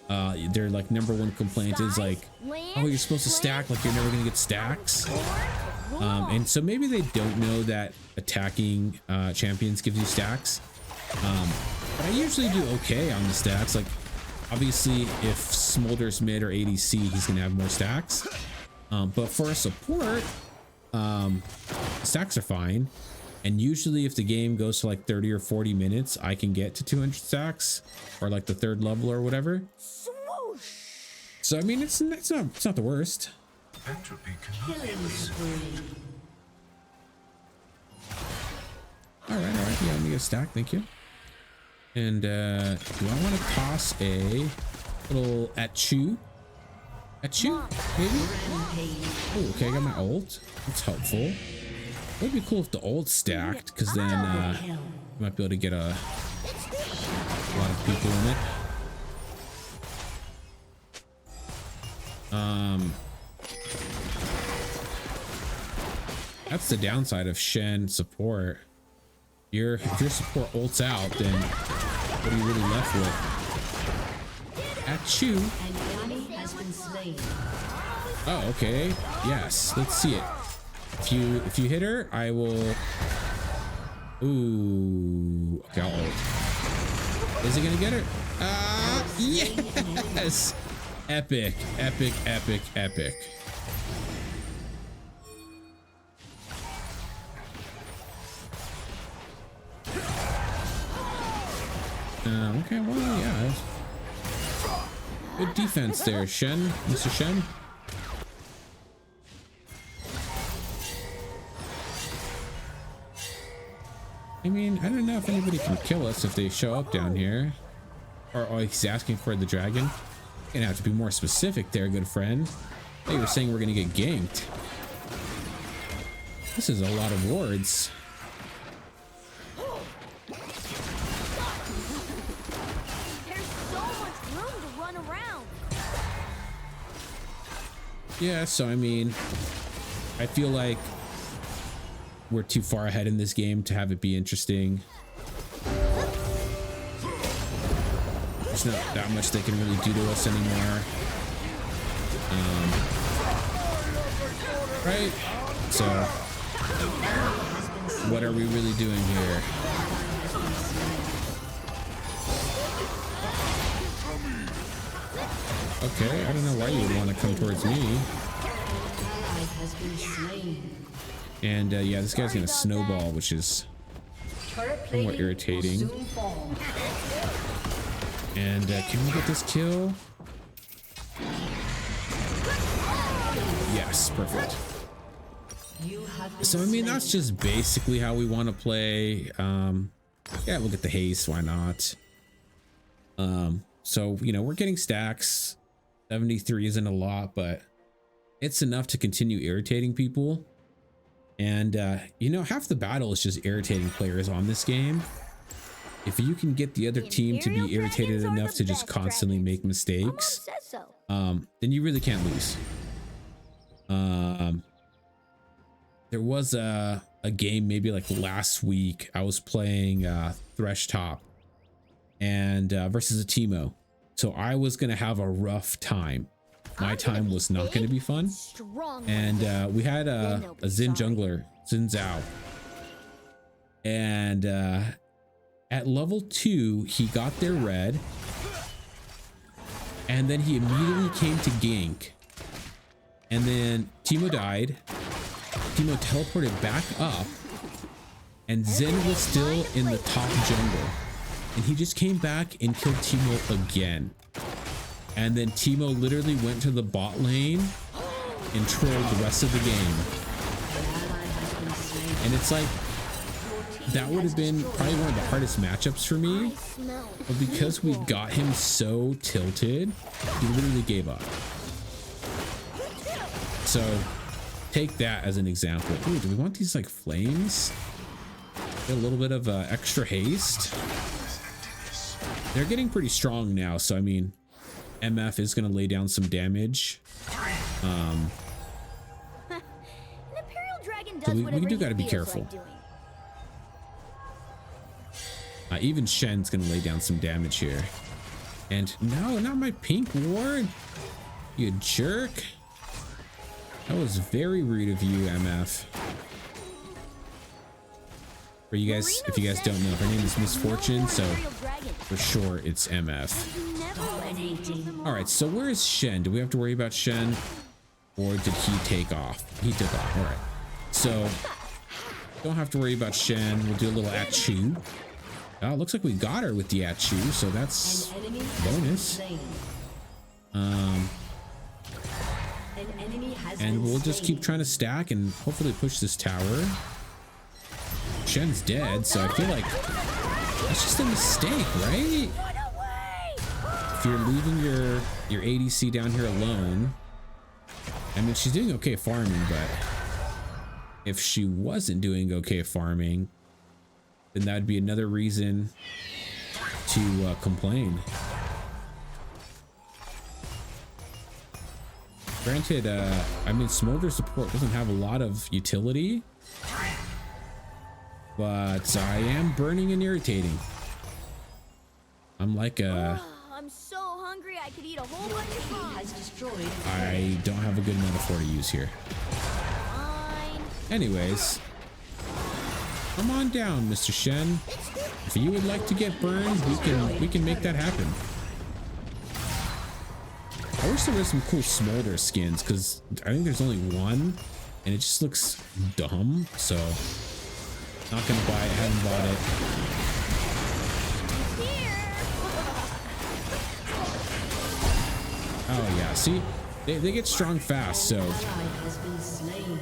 their like #1 complaint is like, oh, you're supposed to stack, like you're never gonna get stacks. And so maybe they don't know that attacking champions gives you stacks. But I usually do okay on the stacks. Like, obviously if Smolder's mid or ADC, he's gonna have more stacks. But for a support, stacks are fine. And usually if the game goes to like 30 or 40 minutes, I can get to 200 stacks, or like the 3rd level or whatever. So I mean, it's not the worst. All right, yeah, let me get a stack, thank you. And do I want to toss a little Atchu, maybe? Oh, okay, I got my ult. That's helpful. It would be cool if the ult stacked, because then you might be able to get a lot of people in it. That's the downside of Shen support. If your support ults out, then what are you really left with? Atchu. Oh, okay. Yes, let's see it. If you hit her, I will. Ooh, okay, I'll ult. Is it gonna get her? Yes! Epic, epic, epic, epic. Okay, well, yeah. Good defense there, Shen. Mr. Shen. I mean, I don't know if anybody can kill us if they show up down here. Or oh, he's asking for the dragon. You're gonna have to be more specific there, good friend. Hey, you were saying we're gonna get ganked. This is a lot of words. There's so much room to run around. Yeah, so I mean, I feel like we're too far ahead in this game to have it be interesting. There's not that much they can really do to us anymore. Right? So, what are we really doing here? Okay, I don't know why you would want to come towards me. And yeah, this guy's gonna snowball, which is somewhat irritating. And can we get this kill? Yes, perfect. So I mean, that's just basically how we want to play. Yeah, we'll get the haste, why not? So you know, we're getting stacks. 73 isn't a lot, but it's enough to continue irritating people. And you know, half the battle is just irritating players on this game. If you can get the other team to be irritated enough to just constantly make mistakes, then you really can't lose. There was a game maybe like last week. I was playing Thresh Top and versus a Teemo. So I was gonna have a rough time. My time was not gonna be fun. And we had a Xin jungler, Xin Zhao. And at level 2, he got their red. And then he immediately came to gank. And then Teemo died. Teemo teleported back up. And Zen was still in the top jungle. And he just came back and killed Teemo again. And then Teemo literally went to the bot lane and trolled the rest of the game. And it's like, that would have been probably one of the hardest matchups for me. But because we got him so tilted, he literally gave up. So take that as an example. Ooh, do we want these like flames? Get a little bit of extra haste. They're getting pretty strong now, so I mean, MF is going to lay down some damage. So we do got to be careful. Even Shen's going to lay down some damage here. And no, not my pink ward. You jerk. That was very rude of you, MF. For you guys, if you guys don't know, her name is Misfortune, so for sure it's MF. All right, so where is Shen? Do we have to worry about Shen, or did he take off? He took off. All right, so don't have to worry about Shen. We'll do a little Achu. Oh, looks like we got her with the Achu, so that's bonus. And we'll just keep trying to stack and hopefully push this tower. Shen's dead, so I feel like that's just a mistake, right? If you're leaving your ADC down here alone, I mean, she's doing okay farming, but if she wasn't doing okay farming, then that'd be another reason to complain. Granted, I mean, Smolder support doesn't have a lot of utility, but I am burning and irritating. I'm like I'm so hungry I could eat a whole bunch of food. I don't have a good metaphor to use here. Fine. Anyways, come on down, Mr. Shen. If you would like to get burned, we can make that happen. I wish there was some cool Smolder skins, because I think there's only one and it just looks dumb, so not gonna buy it. Haven't bought it. Oh yeah, see, they get strong fast. So Ally has been slain.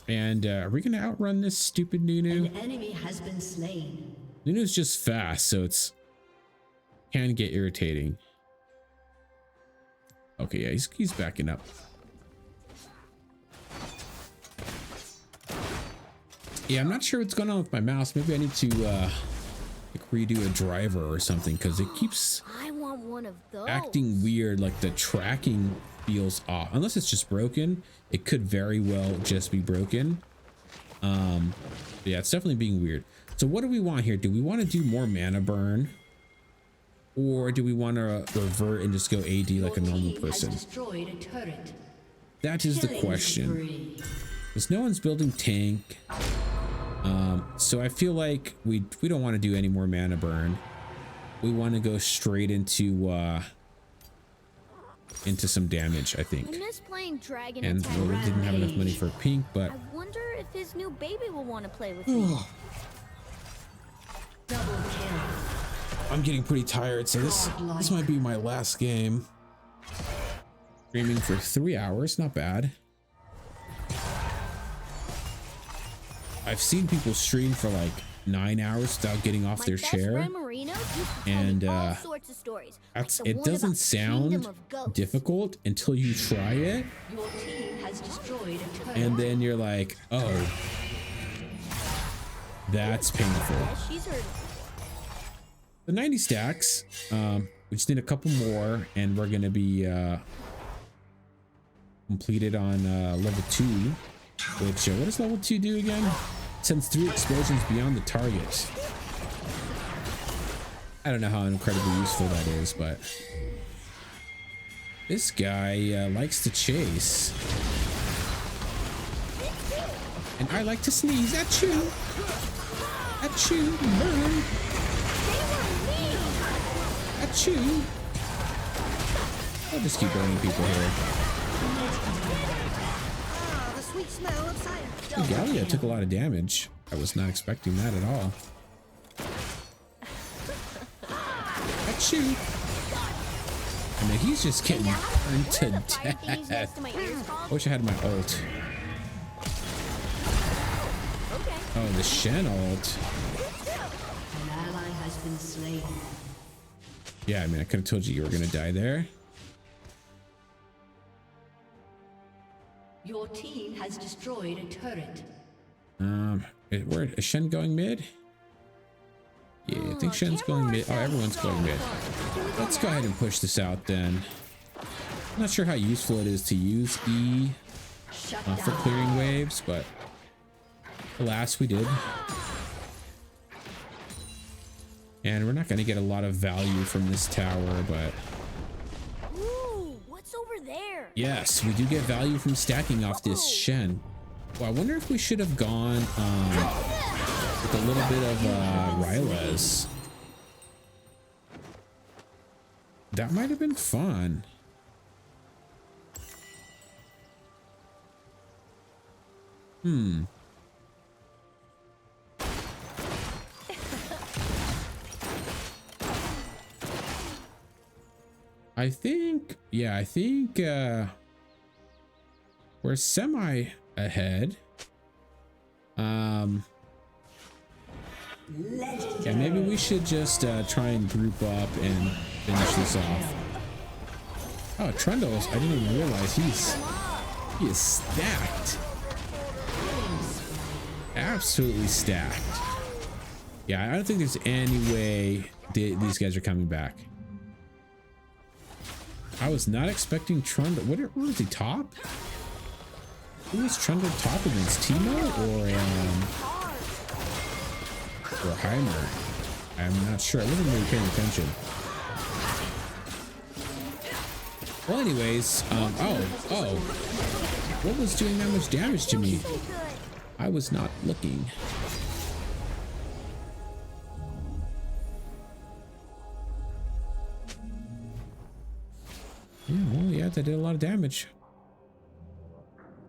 and are we gonna outrun this stupid Nunu? An enemy has been slain. Nunu's just fast, so it's can get irritating. Okay, yeah, he's backing up. Yeah, I'm not sure what's going on with my mouse. Maybe I need to like redo a driver or something, because it keeps I want one of those. acting weird. Like the tracking feels off. Unless it's just broken, it could very well just be broken. Yeah, it's definitely being weird. So what do we want here? Do we want to do more mana burn, or do we want to revert and just go AD like a normal person? Destroyed a turret. That is the Killing question. spree. Because no one's building tank. So I feel like we don't want to do any more mana burn. We want to go straight into some damage, I think. I miss playing Dragon And Attack. well, we didn't have enough money for pink, but I wonder if his new baby will want to play with me. Double kill. I'm getting pretty tired, so this might be my last game. Streaming for 3 hours, not bad. I've seen people stream for like 9 hours without getting off their chair, and sorts of stories, that's like the it. one Doesn't about the Kingdom sound of Ghosts. difficult until you try it, Your team has destroyed a turret. and then you're like, oh, that's painful. Yeah, she's heard of it. The 90 stacks. We just need a couple more, and we're gonna be completed on level 2. Which what does level 2 do again? Sends 3 explosions beyond the target. I don't know how incredibly useful that is, but this guy likes to chase, and I like to sneeze. Achoo! Achoo! Burn! Achoo! I'll just keep burning people here. The sweet smell of cider. Gallia took a lot of damage. I was not expecting that at all. Achoo! I mean, he's just getting burned to death. I wish I had my ult. Oh, the Shen ult. An ally has been slain. Yeah, I mean, I could have told you were gonna die there. Your team has destroyed a turret. Where is Shen going mid? Yeah, I think Shen's going mid. Oh, everyone's going mid. Let's go ahead and push this out then. I'm not sure how useful it is to use E for clearing waves, but alas, we did. And we're not going to get a lot of value from this tower, but Ooh, what's over there? yes, we do get value from stacking off this Shen. Well, I wonder if we should have gone with a little bit of Rylas. That might have been fun. I think, yeah, I think we're semi ahead. Yeah, maybe we should just try and group up and finish this off. Oh, Trundles, I didn't even realize he is stacked. Absolutely stacked. Yeah, I don't think there's any way these guys are coming back. I was not expecting Trundle. What was he, top? Who was Trundle top against? Timo or Heimer? I'm not sure. I wasn't really paying attention. Well, anyways, oh, what was doing that much damage to me? I was not looking. Yeah, well, yeah, that did a lot of damage.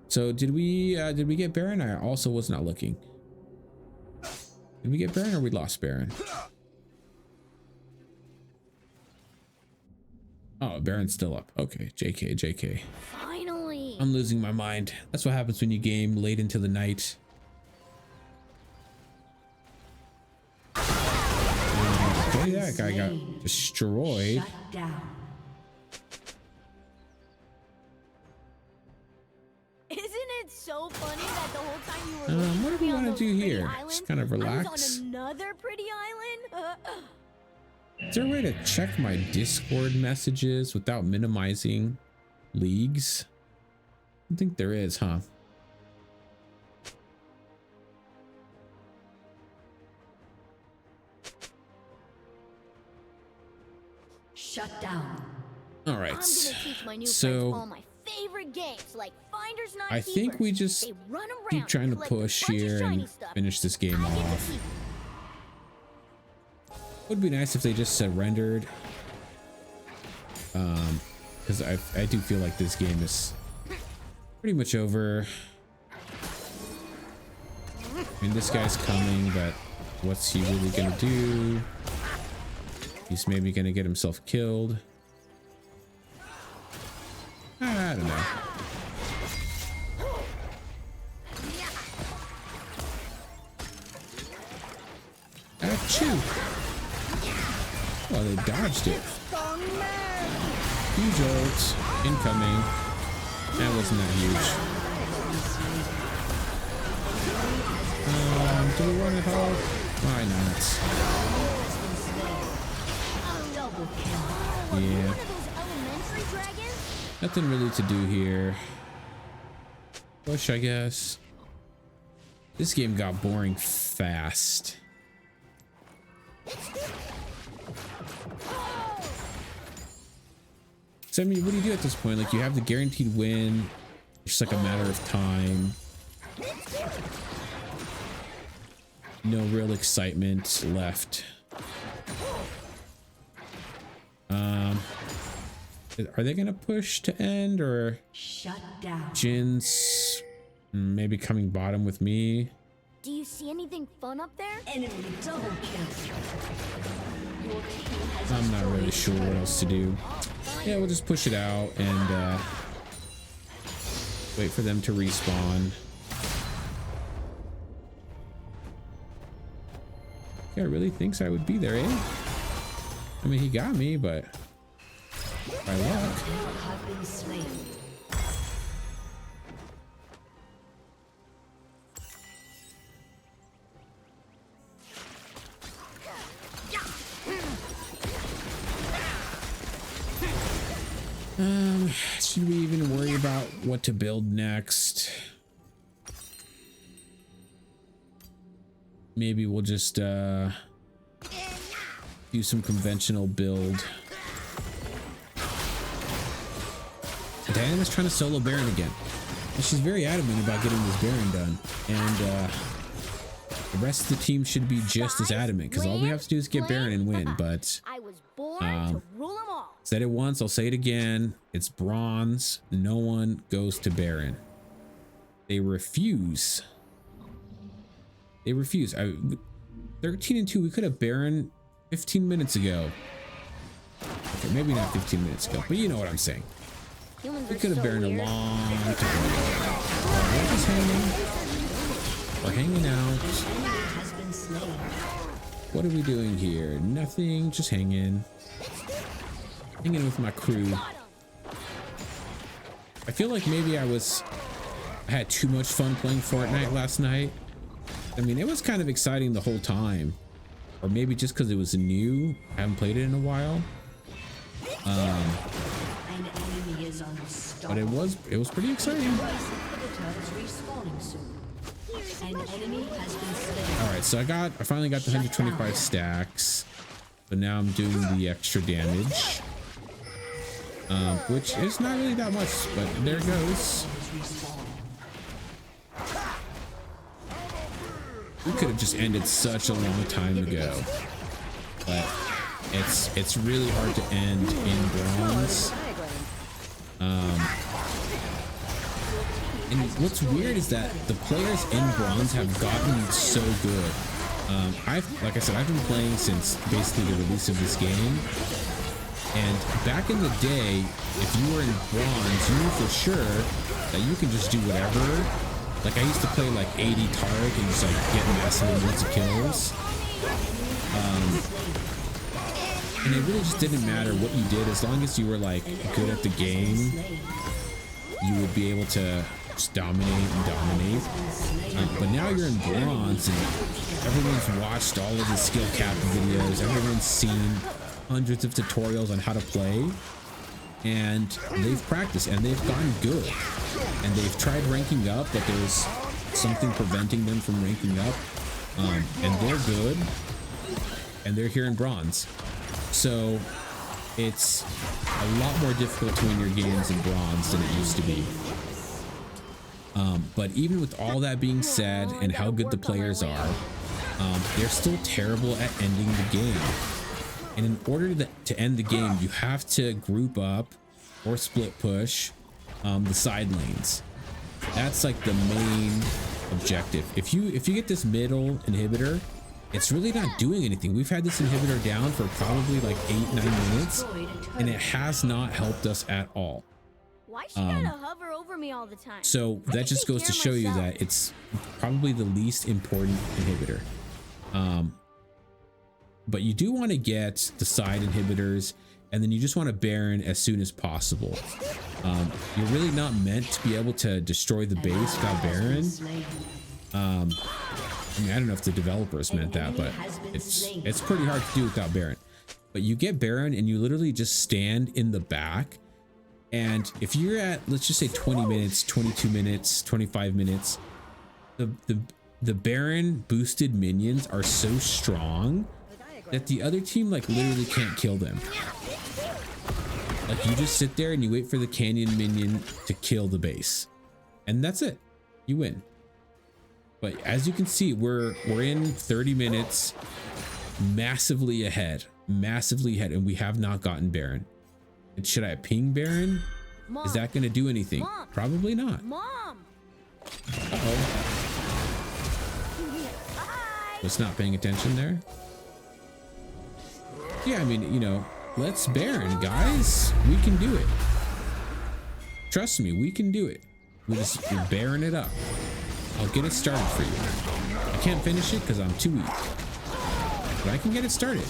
So did we get Baron? I also was not looking. Did we get Baron or we lost Baron? Oh, Baron's still up. Okay, JK. Finally. I'm losing my mind. That's what happens when you game late into the night. Okay, that guy got destroyed. Shut down. Isn't it so funny that the whole time you were What do we on want to those do pretty here? islands, Just kind of I was relax. on another pretty island? Is there a way to check my Discord messages without minimizing leagues? I think there is, huh? Shut down. All right. I'm gonna teach my new So friends all my favorite games like Finders Not I think Keepers. we just They run around keep trying to collect a push bunch of here shiny and stuff. finish this game I get to off. keep Would be nice if they just surrendered. Because I do feel like this game is pretty much over. I mean, this guy's coming, but what's he really gonna do? He's maybe gonna get himself killed. I don't know. Achoo! Well, they dodged it. Huge ult incoming. That wasn't that huge. Do we want to help? Why not? Yeah. one of those elementary dragons. Nothing really to do here. Push, I guess. This game got boring fast. So I mean, what do you do at this point? Like, you have the guaranteed win. It's just like a matter of time. No real excitement left. Are they gonna push to end, or Shut down. Jin's maybe coming bottom with me? Do you see anything fun up there? Enemy double kill. Your team has I'm not really destroyed sure what else to do. Yeah, we'll just push it out and wait for them to respawn. Yeah, really thinks I would be there, eh? I mean, he got me, but by luck. have been slain. Should we even worry about what to build next? Maybe we'll just do some conventional build. Diana's trying to solo Baron again, and she's very adamant about getting this Baron done, and the rest of the team should be just as adamant, because all we have to do is get Baron and win. But I was born to rule them all. said it once, I'll say it again. It's bronze. No one goes to Baron. They refuse. They refuse. 13-2. We could have Baron 15 minutes ago. Okay, maybe not 15 minutes ago, but you know what I'm saying. Humans We are could have so Baron a weird. long time ago. We're just hanging. We're hanging out. Has been slain. What are we doing here? Nothing. Just hanging. Hanging with my crew. I feel like maybe I had too much fun playing Fortnite last night. I mean, it was kind of exciting the whole time. Or maybe just because it was new. I haven't played it in a while. An enemy is unstoppable. But it was pretty exciting. Inhibitor is respawning soon. An enemy has been slain. All right, so I finally got the 125 stacks. But now I'm doing the extra damage. Which is not really that much, but there it goes. We could have just ended such a long time ago, but it's really hard to end in bronze. And what's weird is that the players in bronze have gotten so good. Like I said, I've been playing since basically the release of this game, And back in the day, if you were in bronze, you knew for sure that you can just do whatever. Like I used to play like 80 Tarek and just like get massive amounts of kills. And it really just didn't matter what you did, as long as you were like good at the game, you would be able to just dominate and dominate. But now you're in bronze and everyone's watched all of the skill cap videos, everyone's seen hundreds of tutorials on how to play, and they've practiced and they've gotten good, and they've tried ranking up, but there's something preventing them from ranking up, and they're good and they're here in bronze. So it's a lot more difficult to win your games in bronze than it used to be. But even with all that being said and how good the players are, they're still terrible at ending the game. And in order to end the game, you have to group up or split push the side lanes. That's like the main objective. If you get this middle inhibitor, it's really not doing anything. We've had this inhibitor down for probably like 8-9 minutes, and it has not helped us at all. Why she gotta hover over me all the time? So that just goes to show you that it's probably the least important inhibitor. But you do want to get the side inhibitors, and then you just want to Baron as soon as possible. You're really not meant to be able to destroy the base without Baron. I mean, I don't know if the developers meant that, but it's pretty hard to do without Baron. But you get Baron and you literally just stand in the back. And if you're at, let's just say 20 minutes, 22 minutes, 25 minutes, the Baron boosted minions are so strong that the other team like literally can't kill them. Like you just sit there and you wait for the canyon minion to kill the base, and that's it. You win. But as you can see, we're in 30 minutes, massively ahead, and we have not gotten Baron. And should I ping Baron? Mom, is that going to do anything? Mom, probably not. Mom. Was not paying attention there. Yeah, I mean, you know, let's Baron, guys. We can do it. Trust me, we can do it. We're Baron it up. I'll get it started for you. I can't finish it because I'm too weak, but I can get it started.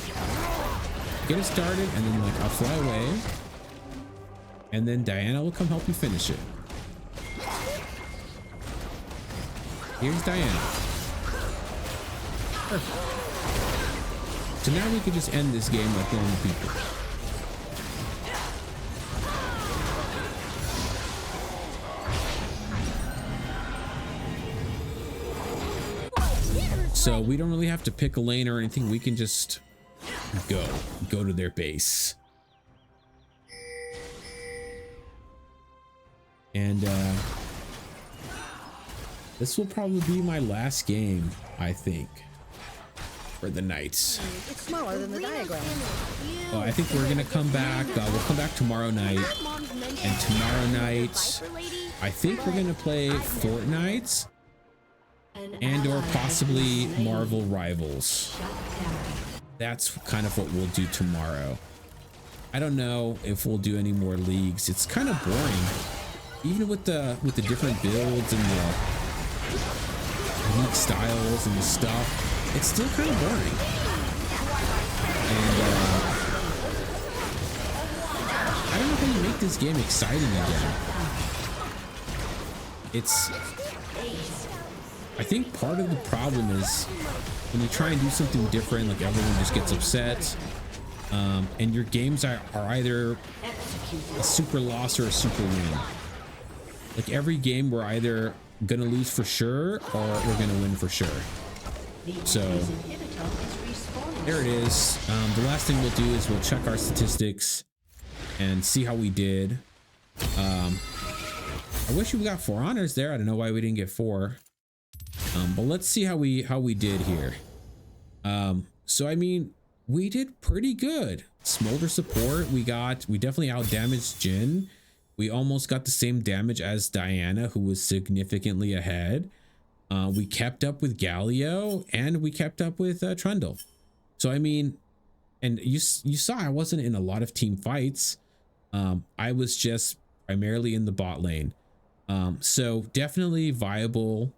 Get it started, and then like I'll fly away, and then Diana will come help you finish it. Here's Diana. Perfect. So now we can just end this game like normal people. So we don't really have to pick a lane or anything. We can just go to their base. And this will probably be my last game, I think, for the night. It's smaller than the diagram. Oh, I think we're gonna come back. We'll come back tomorrow night. And tomorrow night, I think we're gonna play Fortnite and or possibly Marvel Rivals. That's kind of what we'll do tomorrow. I don't know if we'll do any more leagues. It's kind of boring, even with the different builds and the unique styles and the stuff. It's still kind of boring. And I don't know how you make this game exciting again. I think part of the problem is when you try and do something different, like everyone just gets upset, and your games are either a super loss or a super win. Like every game we're either gonna lose for sure or we're gonna win for sure. So there it is. The last thing we'll do is we'll check our statistics and see how we did. I wish we got 4 honors there. I don't know why we didn't get 4. But let's see how we did here. So I mean, we did pretty good. Smolder support, we definitely out damaged Jin. We almost got the same damage as Diana, who was significantly ahead. We kept up with Galio, and we kept up with Trundle. So I mean, And you saw I wasn't in a lot of team fights. I was just primarily in the bot lane. So definitely viable,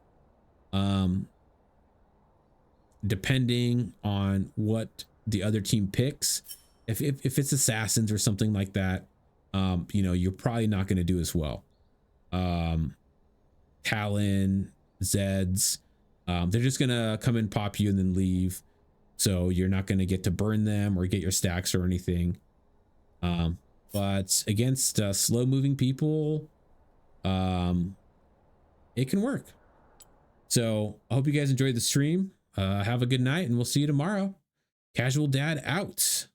depending on what the other team picks. If it's assassins or something like that, you know, you're probably not going to do as well. Talon, Zeds, they're just going to come and pop you and then leave. So you're not going to get to burn them or get your stacks or anything. But against slow moving people, it can work. So I hope you guys enjoyed the stream. Have a good night and we'll see you tomorrow. Casual Dad out.